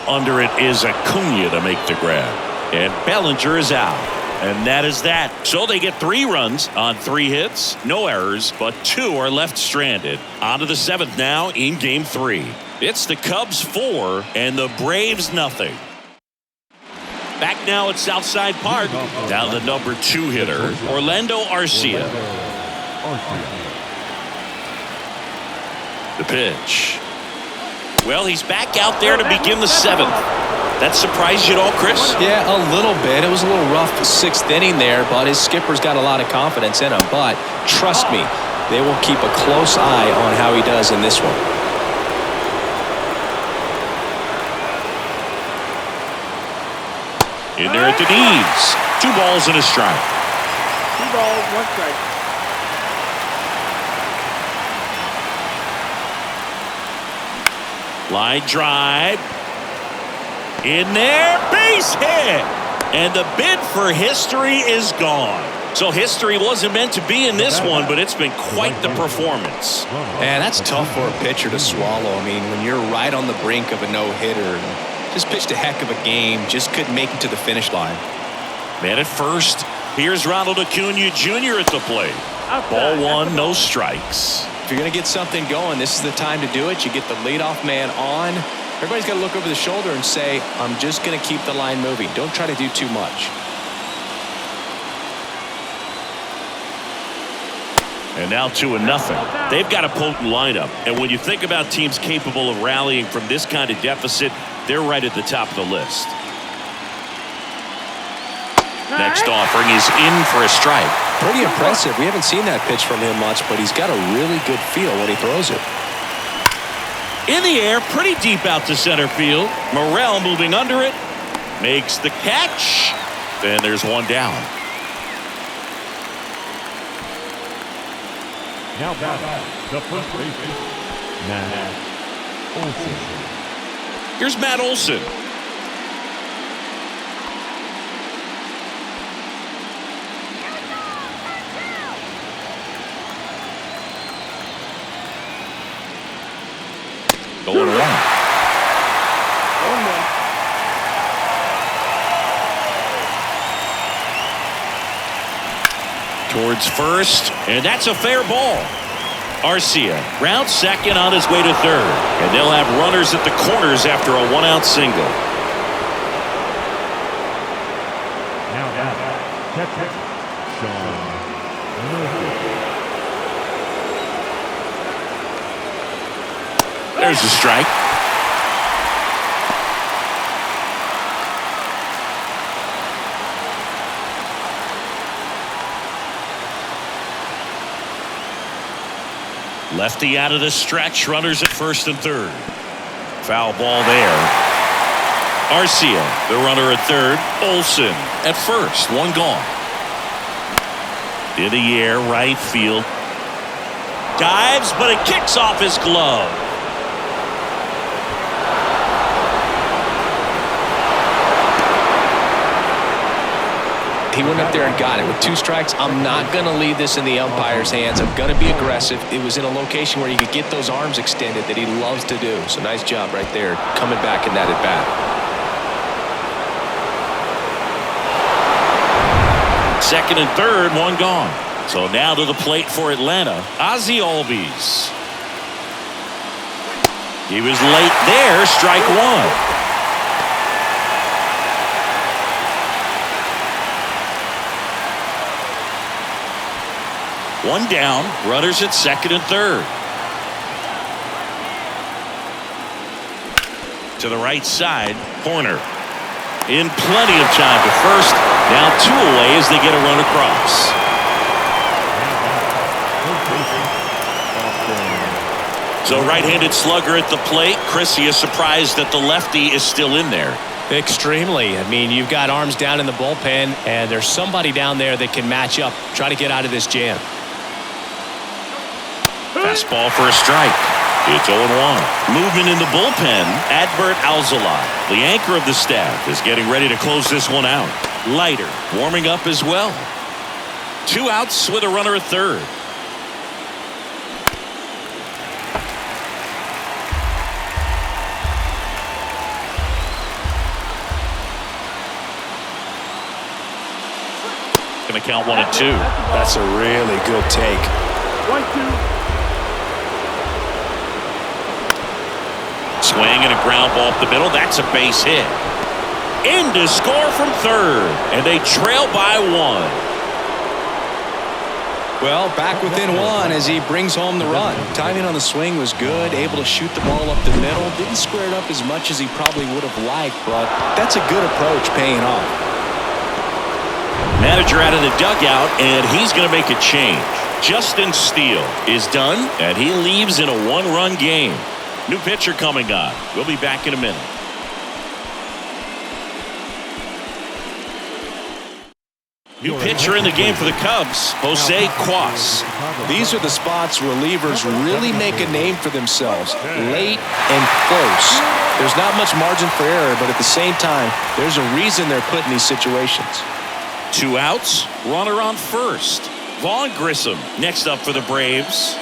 Under it is Acuna to make the grab. And Bellinger is out. And that is that. So they get 3 runs on 3 hits. No errors, but 2 are left stranded. On to the 7th now in Game 3. It's the Cubs 4 and the Braves nothing. Back now at Southside Park. Down the number 2 hitter, Orlando Arcia. The pitch. Well, he's back out there to begin the 7th. That surprised you at all, Chris? Yeah, a little bit. It was a little rough 6th inning there, but his skipper's got a lot of confidence in him. But trust me, they will keep a close eye on how he does in this one. In there at the knees. 2 balls and a strike. 2 balls, 1 strike. Line drive. In there, base hit. And the bid for history is gone. So history wasn't meant to be in this one, but it's been quite the performance. Man, that's tough for a pitcher to swallow. I mean, when you're right on the brink of a no-hitter, just pitched a heck of a game, just couldn't make it to the finish line. Man at first. Here's Ronald Acuna Jr. at the plate. Ball 1, no strikes. If you're going to get something going, this is the time to do it. You get the leadoff man on. Everybody's got to look over the shoulder and say, I'm just going to keep the line moving. Don't try to do too much. And now 2-0. They've got a potent lineup. And when you think about teams capable of rallying from this kind of deficit, they're right at the top of the list. Next offering is in for a strike. Pretty impressive. We haven't seen that pitch from him much, but he's got a really good feel when he throws it. In the air, pretty deep out to center field. Morel moving under it. Makes the catch. Then there's 1 down. Now batting, the first baseman, Matt Olson. Here's Matt Olson. Going around. Towards first, and that's a fair ball. Arcia rounds second on his way to third, and they'll have runners at the corners after a 1-out single. Now catcher, Sean Murphy. There's a strike. Lefty out of the stretch, runners at first and third. Foul ball there. Arcia, the runner at third. Olson at first, 1 gone. In the air, right field. Dives, but it kicks off his glove. He went up there and got it. With 2 strikes, I'm not going to leave this in the umpire's hands. I'm going to be aggressive. It was in a location where he could get those arms extended that he loves to do. So nice job right there coming back in that at-bat. Second and third, one gone. So now to the plate for Atlanta, Ozzie Albies. He was late there, strike one. One down, runners at second and third. To the right side, Horner. In plenty of time to first. Now 2 away as they get a run across. So right-handed slugger at the plate. Chris, he is surprised that the lefty is still in there. Extremely. I mean, you've got arms down in the bullpen, and there's somebody down there that can match up, try to get out of this jam. Fastball for a strike. It's 0-1. Movement in the bullpen. Adbert Alzolay, the anchor of the staff, is getting ready to close this one out. Leiter warming up as well. 2 outs with a runner at third. Going to count 1-2. That's a really good take. 1-2. Swing and a ground ball up the middle. That's a base hit. In to score from third. And they trail by 1. Well, back within 1 as he brings home the run. Timing on the swing was good. Able to shoot the ball up the middle. Didn't square it up as much as he probably would have liked, but that's a good approach paying off. Manager out of the dugout, and he's going to make a change. Justin Steele is done, and he leaves in a 1-run game. New pitcher coming on. We'll be back in a minute. New pitcher in the game for the Cubs, Jose Cuas. These are the spots relievers really make a name for themselves. Late and close. There's not much margin for error, but at the same time, there's a reason they're put in these situations. 2 outs, runner on first. Vaughn Grissom next up for the Braves.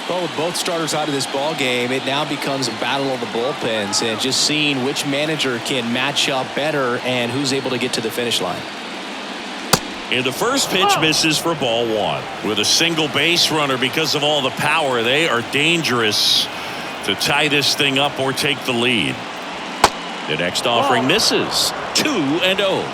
Well, with both starters out of this ball game, it now becomes a battle of the bullpens and just seeing which manager can match up better and who's able to get to the finish line. And the first pitch misses for ball 1. With a single base runner, because of all the power, they are dangerous to tie this thing up or take the lead. The next offering misses. 2-0.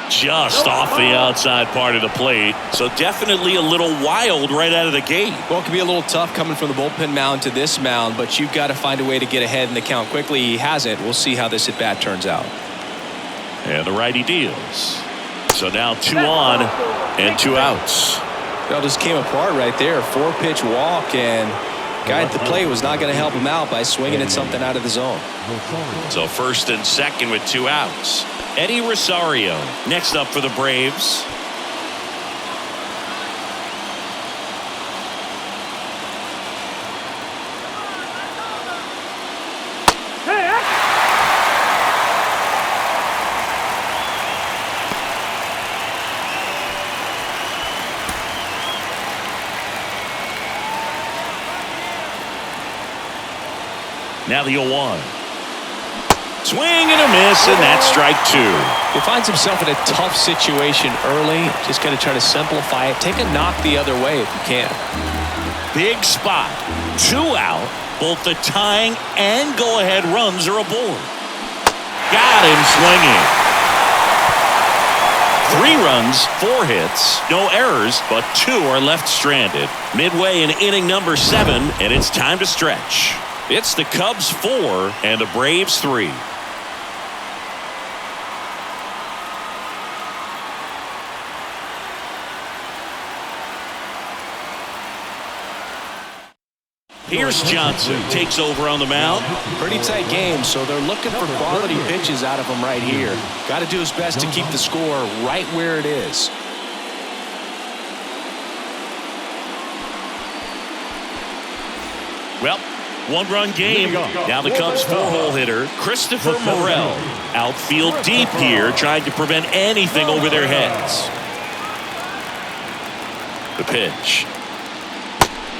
Just off the outside part of the plate. So definitely a little wild right out of the gate. Well, it can be a little tough coming from the bullpen mound to this mound, but you've got to find a way to get ahead in the count quickly. He hasn't. We'll see how this at-bat turns out. And the righty deals. So now 2 on and 2 outs. It all just came apart right there. 4-pitch walk, and guy at the plate was not going to help him out by swinging at something out of the zone. So first and second with 2 outs. Eddie Rosario next up for the Braves. Now the 0-1. Swing and a miss, and that's strike 2. He finds himself in a tough situation early. Just got to try to simplify it. Take a knock the other way if you can. Big spot. 2 out. Both the tying and go-ahead runs are aboard. Got him swinging. 3 runs, 4 hits, no errors, but 2 are left stranded. Midway in inning number 7, and it's time to stretch. It's the Cubs 4 and the Braves 3. Pierce Johnson takes over on the mound. Pretty tight game, so they're looking for quality pitches out of him right here. Got to do his best to keep the score right where it is. Well, One-run game. Now the Cubs' four-hole hitter, Christopher Morel. Outfield deep here, trying to prevent anything over their heads. The pitch.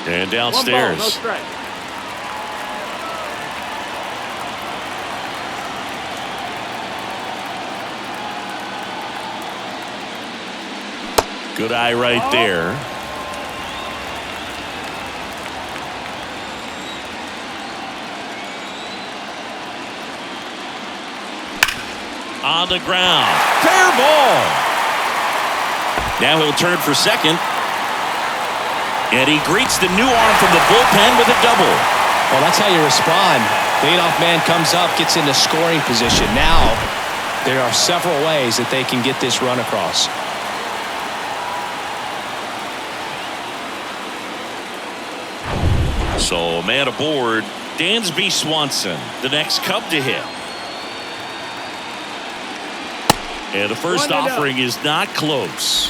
And downstairs. 1 ball, no strike. Good eye right there. On the ground. Fair ball. Now he'll turn for second. And he greets the new arm from the bullpen with a double. Well, that's how you respond. The leadoff man comes up, gets into scoring position. Now, there are several ways that they can get this run across. So, man aboard, Dansby Swanson, the next Cub to hit. And the first offering is not close.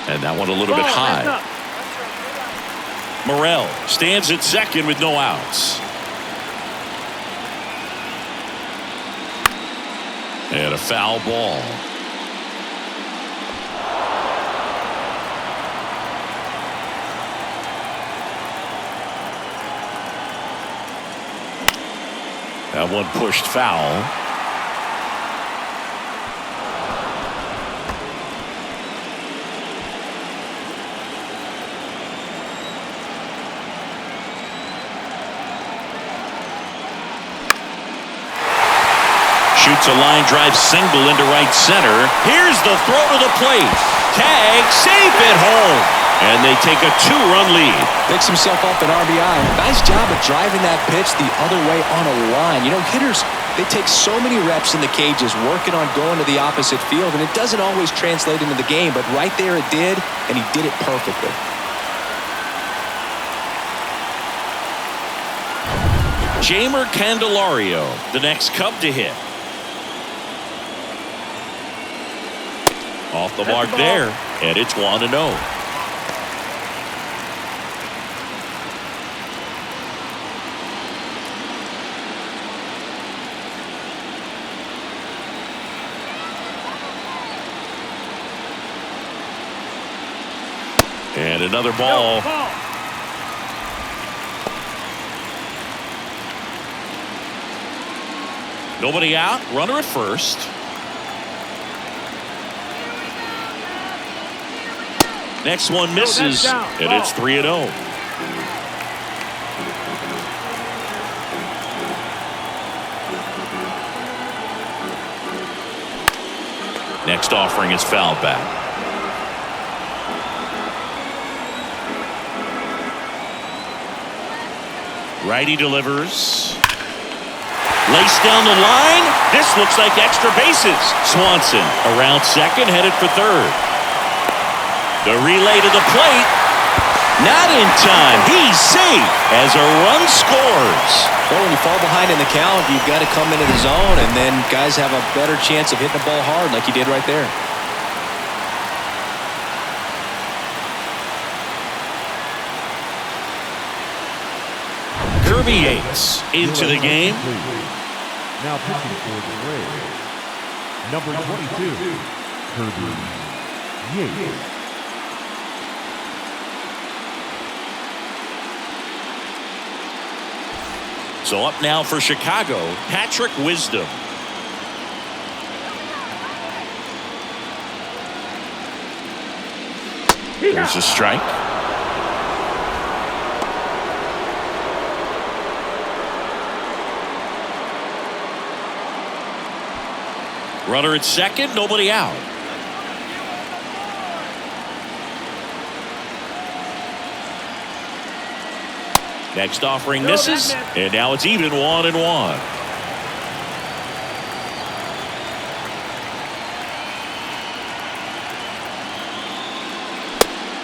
And that one a little bit high. Morel stands at second with no outs. And a foul ball. That one pushed foul. Shoots a line drive single into right center. Here's the throw to the plate. Tag, safe at home. And they take a 2-run lead. Picks himself up an RBI. Nice job of driving that pitch the other way on a line. You know, hitters, they take so many reps in the cages working on going to the opposite field, and it doesn't always translate into the game, but right there it did, and he did it perfectly. Jamer Candelario, the next Cub to hit. Off the mark there, and it's 1-0. And another ball. Nobody out, runner at first. Next one misses, and it's 3-0. Next offering is fouled back. Righty delivers. Laced down the line. This looks like extra bases. Swanson around second, headed for third. The relay to the plate. Not in time. He's safe as a run scores. Well, when you fall behind in the count, you've got to come into the zone, and then guys have a better chance of hitting the ball hard like he did right there. Kirby Yates into the game. Now pitching for the Braves, number 22, Kirby Yates. So up now for Chicago, Patrick Wisdom. There's a strike. Runner at second, nobody out. Next offering misses, and now it's even 1-1.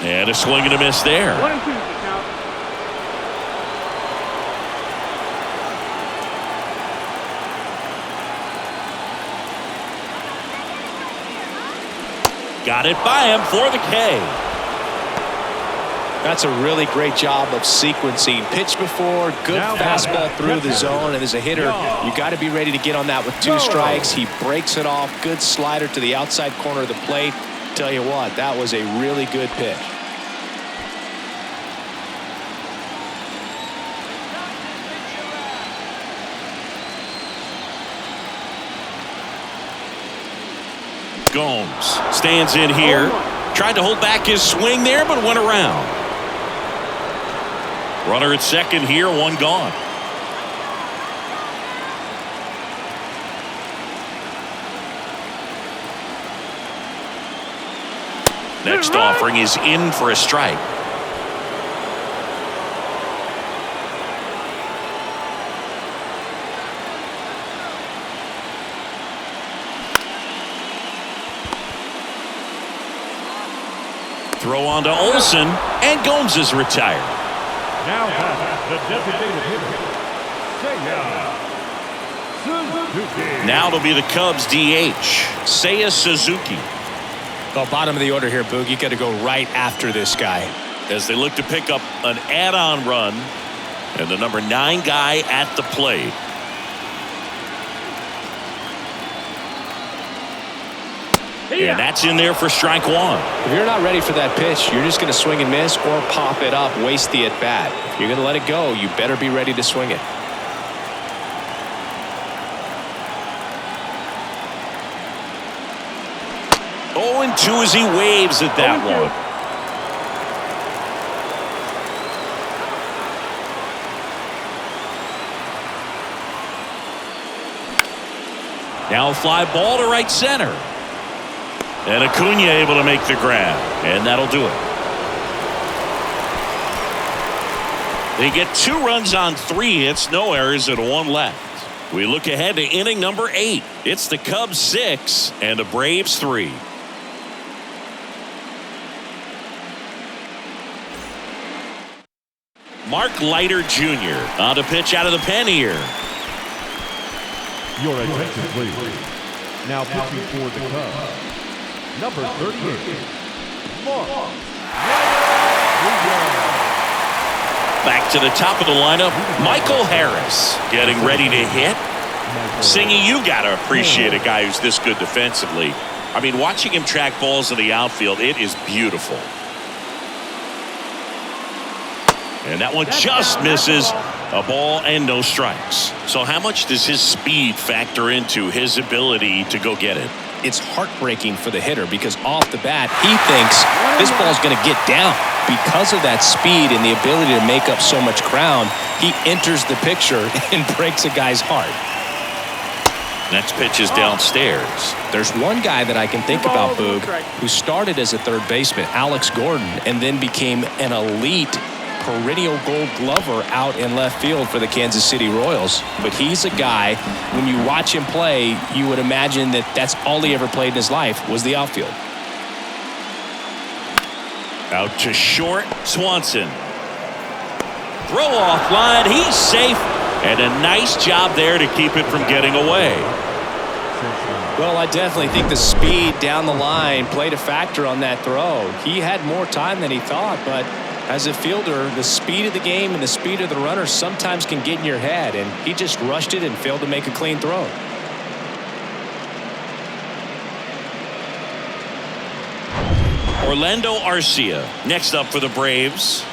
And a swing and a miss there. 1-2 count. Got it by him for the K. That's a really great job of sequencing. Pitch before, good fastball through the zone, and as a hitter, you got to be ready to get on that with 2 strikes. He breaks it off. Good slider to the outside corner of the plate. Tell you what, that was a really good pitch. Gomes stands in here. Tried to hold back his swing there, but went around. Runner at second here, 1 gone. Next offering is in for a strike. Throw on to Olsen, and Gomes is retired. Now the designated hitter, Suzuki. Now it'll be the Cubs DH, Seiya Suzuki. Well, bottom of the order here, Boog. You got to go right after this guy. As they look to pick up an add-on run, and the number 9 guy at the plate. And that's in there for strike 1. If you're not ready for that pitch, you're just going to swing and miss or pop it up, waste the at-bat. If you're going to let it go, you better be ready to swing it. Oh, and 2 as he waves at that one. Now a fly ball to right center. And Acuna able to make the grab. And that'll do it. They get 2 runs on 3 hits, no errors, and 1 left. We look ahead to inning number 8. It's the Cubs 6 and the Braves 3. Mark Leiter Jr. on to pitch out of the pen here. Your attention, please. Now pitching for the Cubs, number 38, Mark. Back to the top of the lineup, Michael Harris getting ready to hit. Singy, you got to appreciate a guy who's this good defensively. I mean, watching him track balls in the outfield, it is beautiful. And that one just misses. A ball and no strikes. So how much does his speed factor into his ability to go get it? It's heartbreaking for the hitter because off the bat, he thinks this ball's going to get down. Because of that speed and the ability to make up so much ground, he enters the picture and breaks a guy's heart. Next pitch is downstairs. There's one guy that I can think about, Boog, who started as a third baseman, Alex Gordon, and then became an elite perennial gold glover out in left field for the Kansas City Royals. But he's a guy, when you watch him play, you would imagine that that's all he ever played in his life was the outfield. Out to short, Swanson. Throw off line, he's safe. And a nice job there to keep it from getting away. Well, I definitely think the speed down the line played a factor on that throw. He had more time than he thought, but as a fielder, the speed of the game and the speed of the runner sometimes can get in your head, and he just rushed it and failed to make a clean throw. Orlando Arcia next up for the Braves.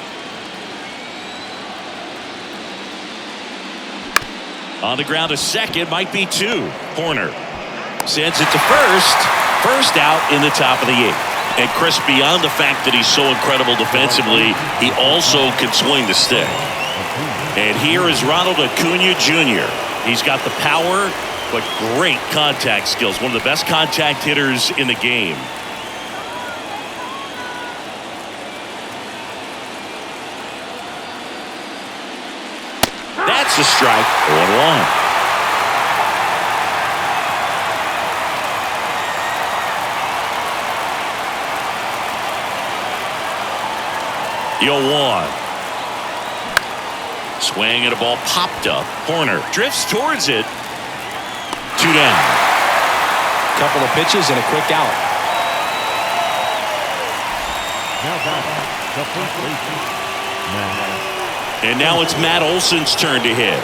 On the ground to second, might be 2. Horner sends it to first. First out in the top of the 8th. And Chris, beyond the fact that he's so incredible defensively, he also can swing the stick. And here is Ronald Acuna Jr. He's got the power, but great contact skills. One of the best contact hitters in the game. That's a strike. 1-1. 0-1. Swing and a ball popped up. Horner drifts towards it. 2 down. Couple of pitches and a quick out. Now back to first baseman, Matt. And now it's Matt Olson's turn to hit.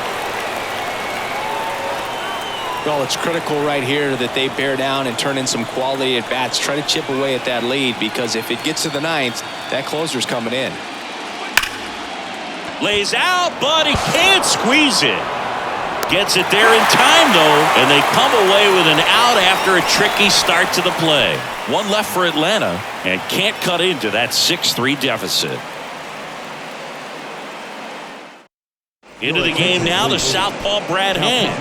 Well, it's critical right here that they bear down and turn in some quality at bats. Try to chip away at that lead, because if it gets to the ninth, that closer's coming in. Lays out, but he can't squeeze it. Gets it there in time, though, and they come away with an out after a tricky start to the play. One left for Atlanta, and can't cut into that 6-3 deficit. Into the game now, the southpaw Brad Hand.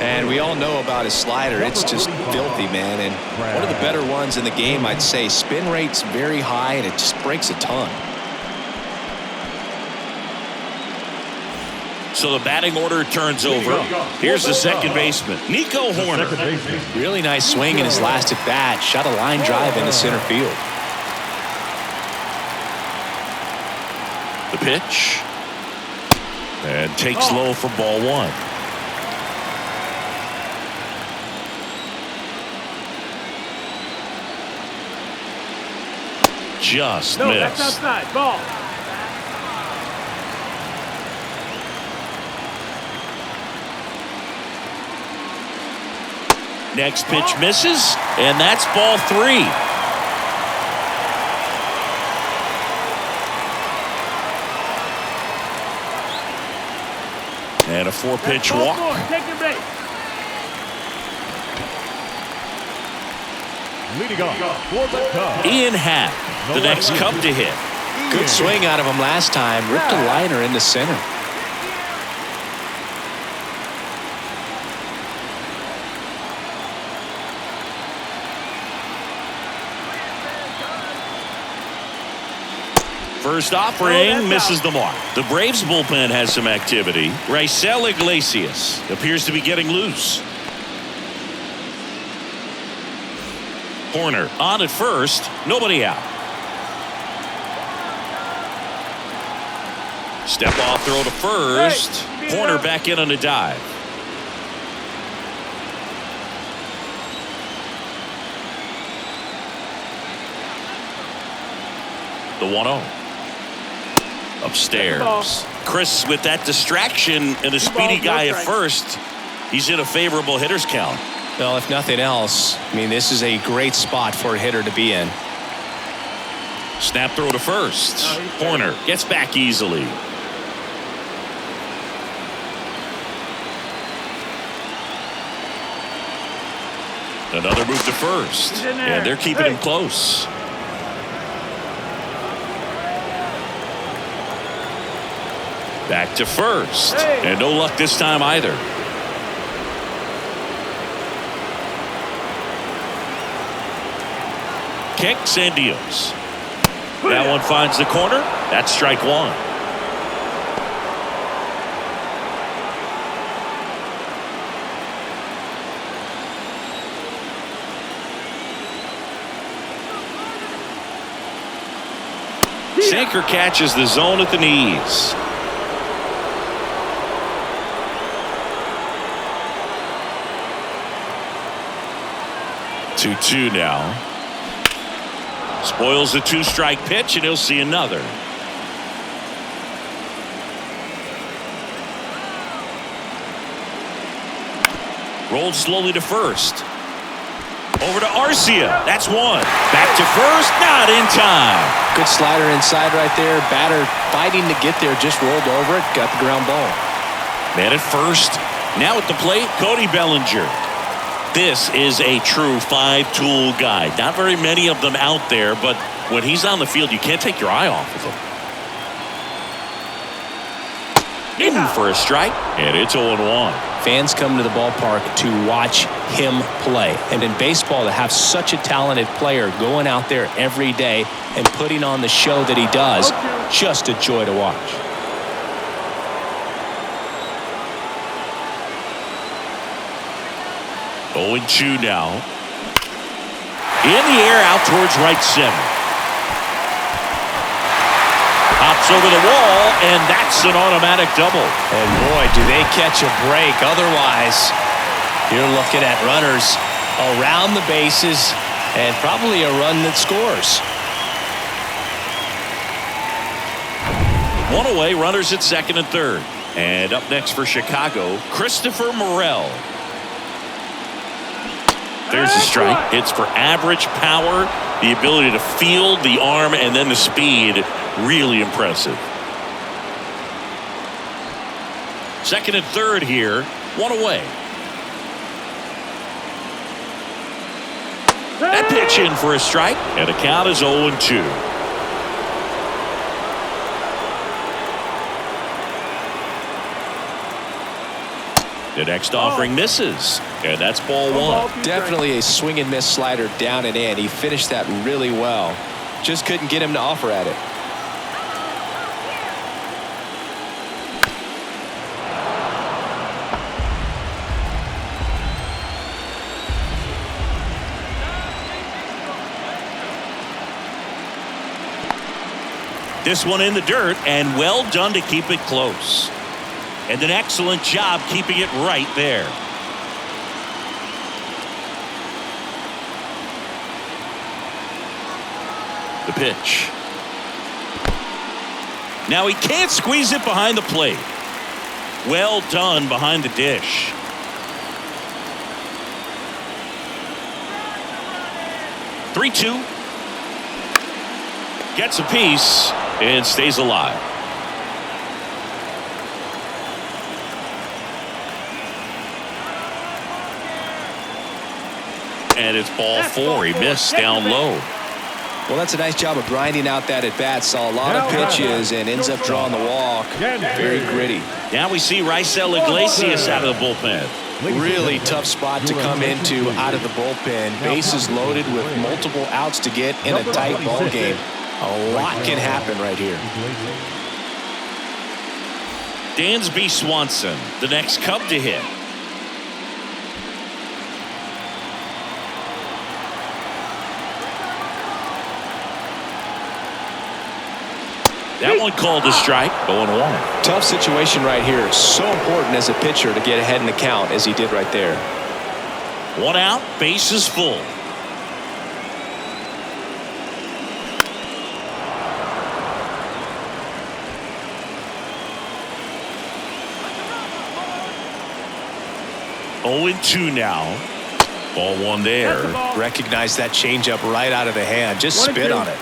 And we all know about his slider. It's just filthy, man. And one of the better ones in the game, I'd say. Spin rate's very high, and it just breaks a ton. So the batting order turns over. Here's the second baseman, Nico Horner. Really nice swing in his last at bat. Shot a line drive into center field. The pitch. And takes low for ball one. Just No, missed. that's outside. Ball. Next pitch misses, and that's ball three. And a four-pitch walk. Take your base. Leading off for the Cubs, Ian Happ, the next Cub to hit. Good swing out of him last time. Ripped a liner into center. First offering misses the mark. The Braves bullpen has some activity. Raisel Iglesias appears to be getting loose. Horner on at first, nobody out. Step off throw to first. Horner back in on a dive. The 1-0. Upstairs. Chris, with that distraction and a speedy guy at first, he's in a favorable hitter's count. Well, if nothing else, I mean, this is a great spot for a hitter to be in. Snap throw to first. Horner gets back easily. Another move to first. And they're keeping him close. Back to first. And no luck this time either. Kicks and deals. That one finds the corner. That's strike one. Sinker catches the zone at the knees. Two now. Spoils the two-strike pitch, and he'll see another. Rolled slowly to first. Over to Arcia. That's one. Back to first. Not in time. Good slider inside right there. Batter fighting to get there. Just rolled over it. Got the ground ball. Man at first. Now at the plate, Cody Bellinger. This is a true five-tool guy. Not very many of them out there, but when he's on the field, you can't take your eye off of him. In for a strike, and it's 0-1. Fans come to the ballpark to watch him play. And in baseball, to have such a talented player going out there every day and putting on the show that he does, just a joy to watch. 0-2 now. In the air out towards right center. Hops over the wall, and that's an automatic double. And boy, do they catch a break. Otherwise, you're looking at runners around the bases and probably a run that scores. One away, runners at second and third. And up next for Chicago, Christopher Morel. There's a strike. Hits for average power, the ability to field, the arm, and then the speed. Really impressive. Second and third here. One away. That pitch in for a strike, and the count is 0-2. The next offering misses, and that's ball one. Definitely a swing and miss slider down and in. He finished that really well. Just couldn't get him to offer at it. This one in the dirt, and well done to keep it close. And an excellent job keeping it right there. The pitch. Now he can't squeeze it behind the plate. Well done behind the dish. Three-two. Gets a piece and stays alive. And it's ball four. He missed down low. Well, that's a nice job of grinding out that at bat. Saw a lot of pitches and ends up drawing the walk. Very gritty. Now we see Raisel Iglesias out of the bullpen. Really tough spot to come into out of the bullpen. Bases loaded with multiple outs to get in a tight ball game. A lot can happen right here. Dansby Swanson, the next Cub to hit. That one called a strike, 0-1. Tough situation right here. So important as a pitcher to get ahead in the count as he did right there. One out, bases full. Oh, 0-2 now. Ball one there. Recognize that changeup right out of the hand. Just spit on it.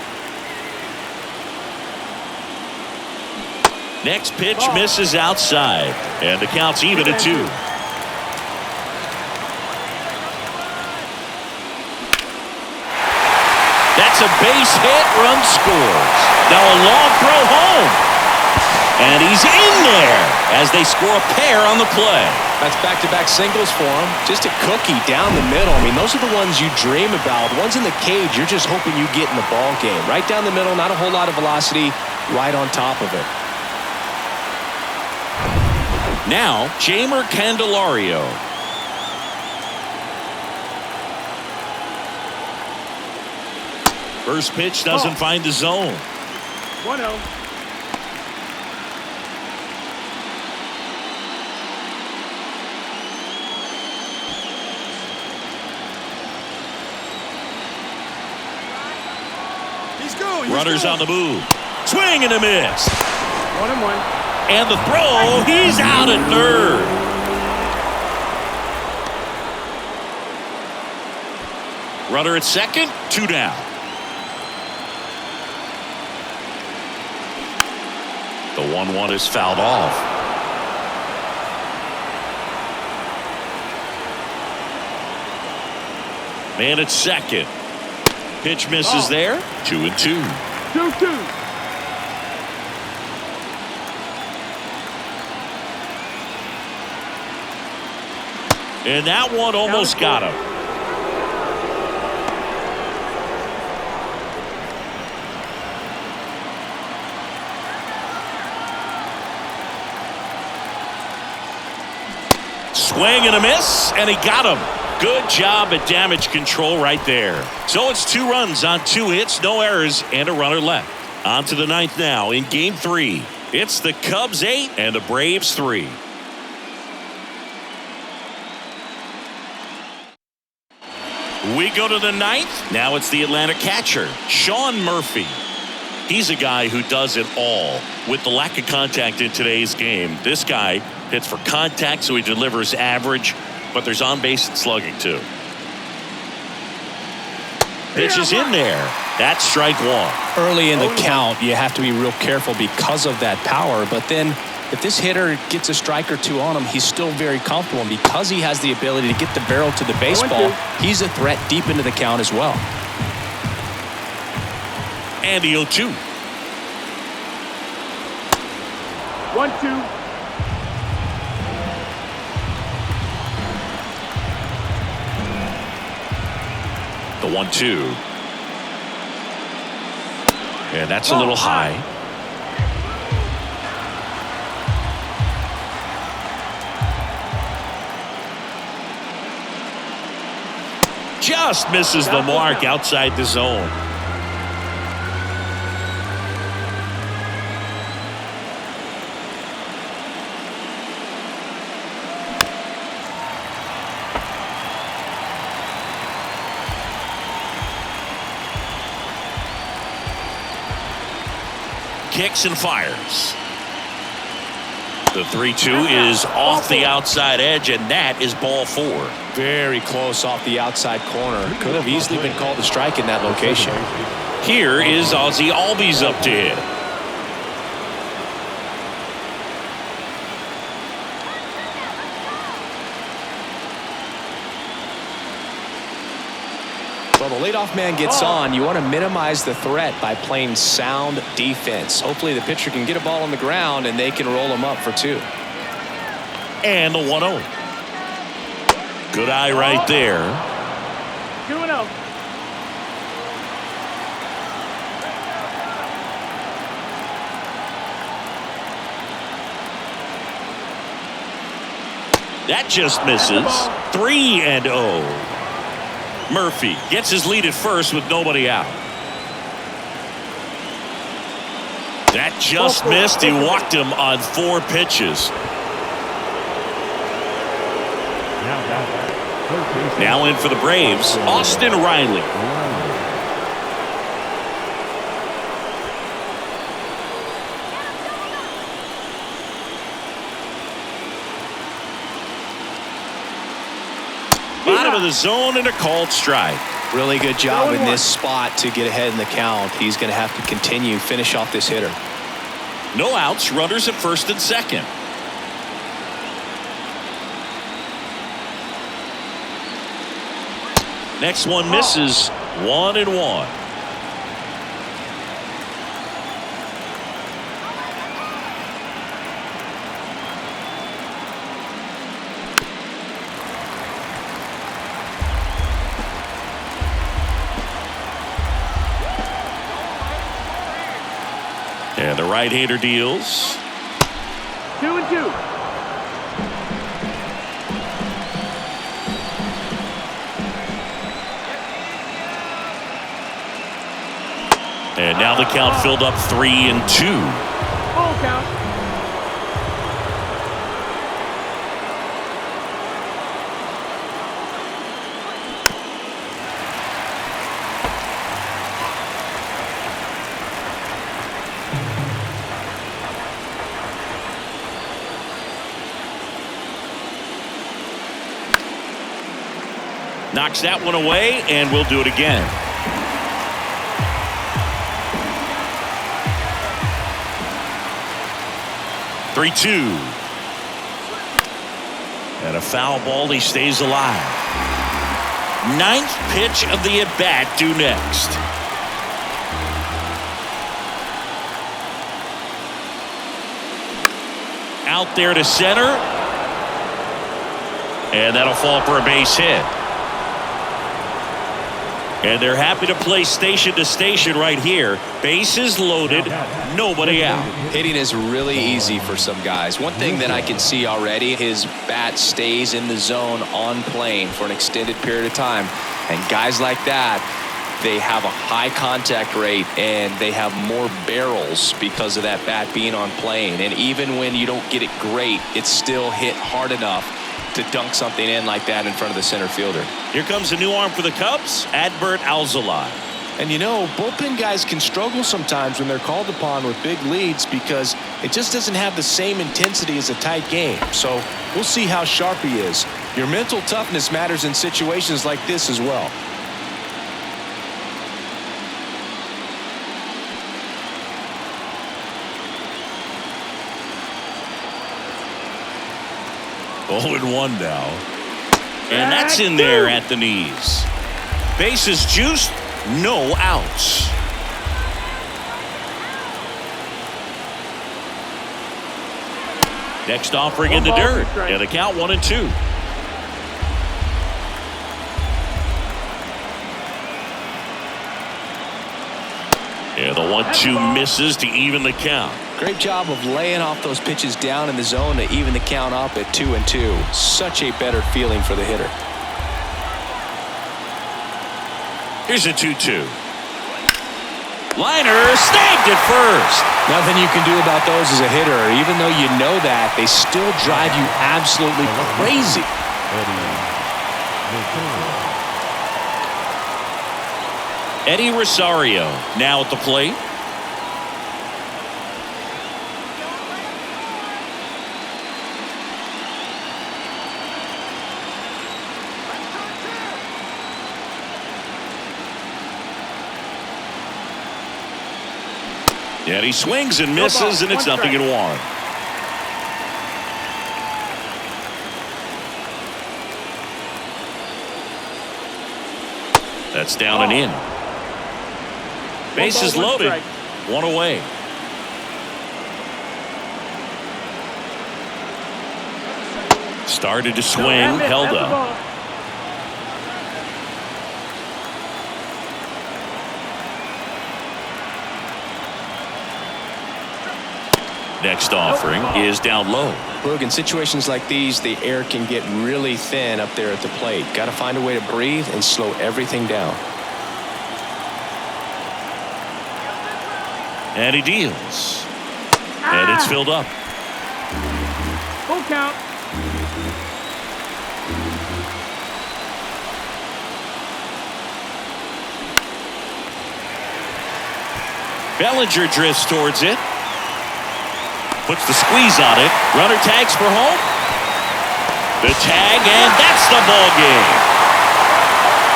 Next pitch misses outside, and the count's even at 2. That's a base hit, run scores. Now a long throw home, and he's in there as they score a pair on the play. That's back-to-back singles for him. Just a cookie down the middle. I mean, those are the ones you dream about. Ones in the cage, you're just hoping you get in the ball game. Right down the middle, not a whole lot of velocity, right on top of it. Now, Jeimer Candelario. First pitch doesn't find the zone. 1-0. Runners on the move. Swing and a miss. 1-1. And the throw, he's out at third. Runner at second, 2 down. The 1-1 is fouled off. Man at second. Pitch misses there, 2-2. 2-2. And that one almost got him. Swing and a miss, and he got him. Good job at damage control right there. So it's 2 runs on 2 hits, no errors, and a runner left. On to the 9th now in Game 3. It's the Cubs 8 and the Braves 3. We go to the 9th. Now it's the Atlanta catcher, Sean Murphy. He's a guy who does it all. With the lack of contact in today's game, this guy hits for contact, so he delivers average, but there's on-base and slugging too. Pitch is in there. That's strike one. Early in the count, you have to be real careful because of that power, but then if this hitter gets a strike or two on him, he's still very comfortable, and because he has the ability to get the barrel to the baseball, he's a threat deep into the count as well. And the 0-2. 1-2. The 1-2. And that's a little high. Just misses the mark outside the zone. Kicks and fires. The 3-2 is off the outside edge, and that is ball 4. Very close off the outside corner. Could have easily been called a strike in that location. Here is Ozzie Albies up to hit. Well, the leadoff man gets on. You want to minimize the threat by playing sound defense. Hopefully the pitcher can get a ball on the ground and they can roll him up for 2. And the 1-0. Good eye right there. 2-0. That just misses. 3-0. Murphy gets his lead at first with nobody out. That just missed. He walked him on 4 pitches. Now in for the Braves, Austin Riley. Bottom of the zone and a called strike. Really good job in this spot to get ahead in the count. He's going to have to finish off this hitter. No outs, runners at first and second. Next one misses. 1-1. And the right-hander deals. 2-2. And now the count filled up 3-2. Full count. Knocks that one away, and we'll do it again. Three-two. And a foul ball. He stays alive. 9th pitch of the at-bat due next. Out there to center. And that'll fall for a base hit. And they're happy to play station to station right here. Bases loaded, nobody out. Hitting is really easy for some guys. One thing that I can see already, his bat stays in the zone on plane for an extended period of time. And guys like that, they have a high contact rate and they have more barrels because of that bat being on plane. And even when you don't get it great, it's still hit hard enough to dunk something in like that in front of the center fielder. Here comes a new arm for the Cubs, Adbert Alzolay. And you know, bullpen guys can struggle sometimes when they're called upon with big leads because it just doesn't have the same intensity as a tight game. So we'll see how sharp he is. Your mental toughness matters in situations like this as well. Oh, and 1 now. And that's in there at the knees. Bases juiced, no outs. Next offering in the dirt. And a count 1-2. And the 1-2 misses to even the count. Great job of laying off those pitches down in the zone to even the count up at 2-2. Such a better feeling for the hitter. Here's a 2-2. Liner snagged at first. Nothing you can do about those as a hitter. Even though you know that, they still drive you absolutely crazy. Eddie Rosario now at the plate. And he swings and misses, and it's 0-1. That's down and in. Bases loaded. 1 away. Started to swing, held up. Next offering is down low. Look, in situations like these, the air can get really thin up there at the plate. Got to find a way to breathe and slow everything down. And he deals. And it's filled up. Full count. Bellinger drifts towards it. Puts the squeeze on it. Runner tags for home. The tag, and that's the ball game.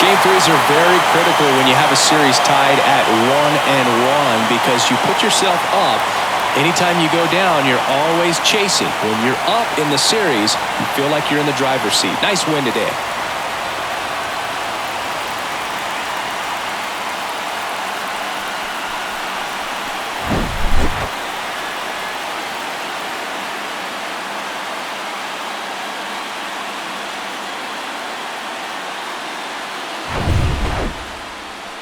Game threes are very critical when you have a series tied at 1-1 because you put yourself up. Anytime you go down, you're always chasing. When you're up in the series, you feel like you're in the driver's seat. Nice win today.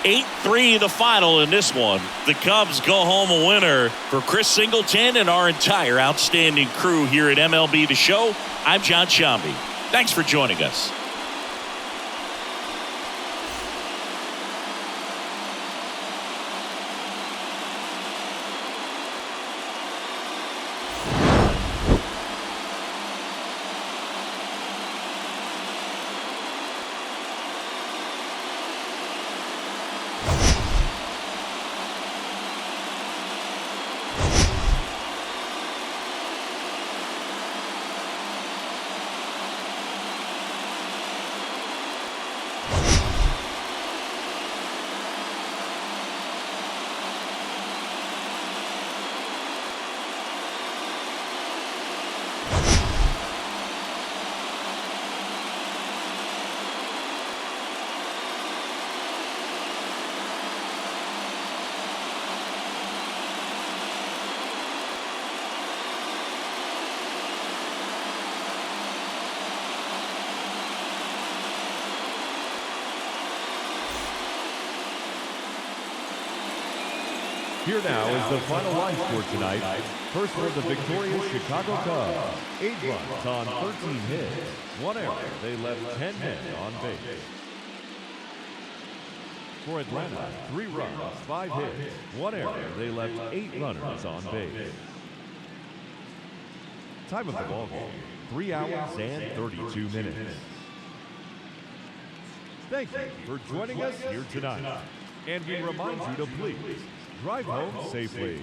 (8-3) the final in this one. The Cubs go home a winner. For Chris Singleton and our entire outstanding crew here at MLB The Show, I'm John Shambi. Thanks for joining us. Here now is the final line score tonight. First for the victorious Chicago Cubs, 8 runs on 13 hits, 1 error. They left 10 men on base. For Atlanta, 3 runs, 5 hits, 1 error. They left 8 runners on base. Time of the ball game, 3 hours and 32 minutes. Thank you for joining us here tonight. And we remind you to please drive home safely.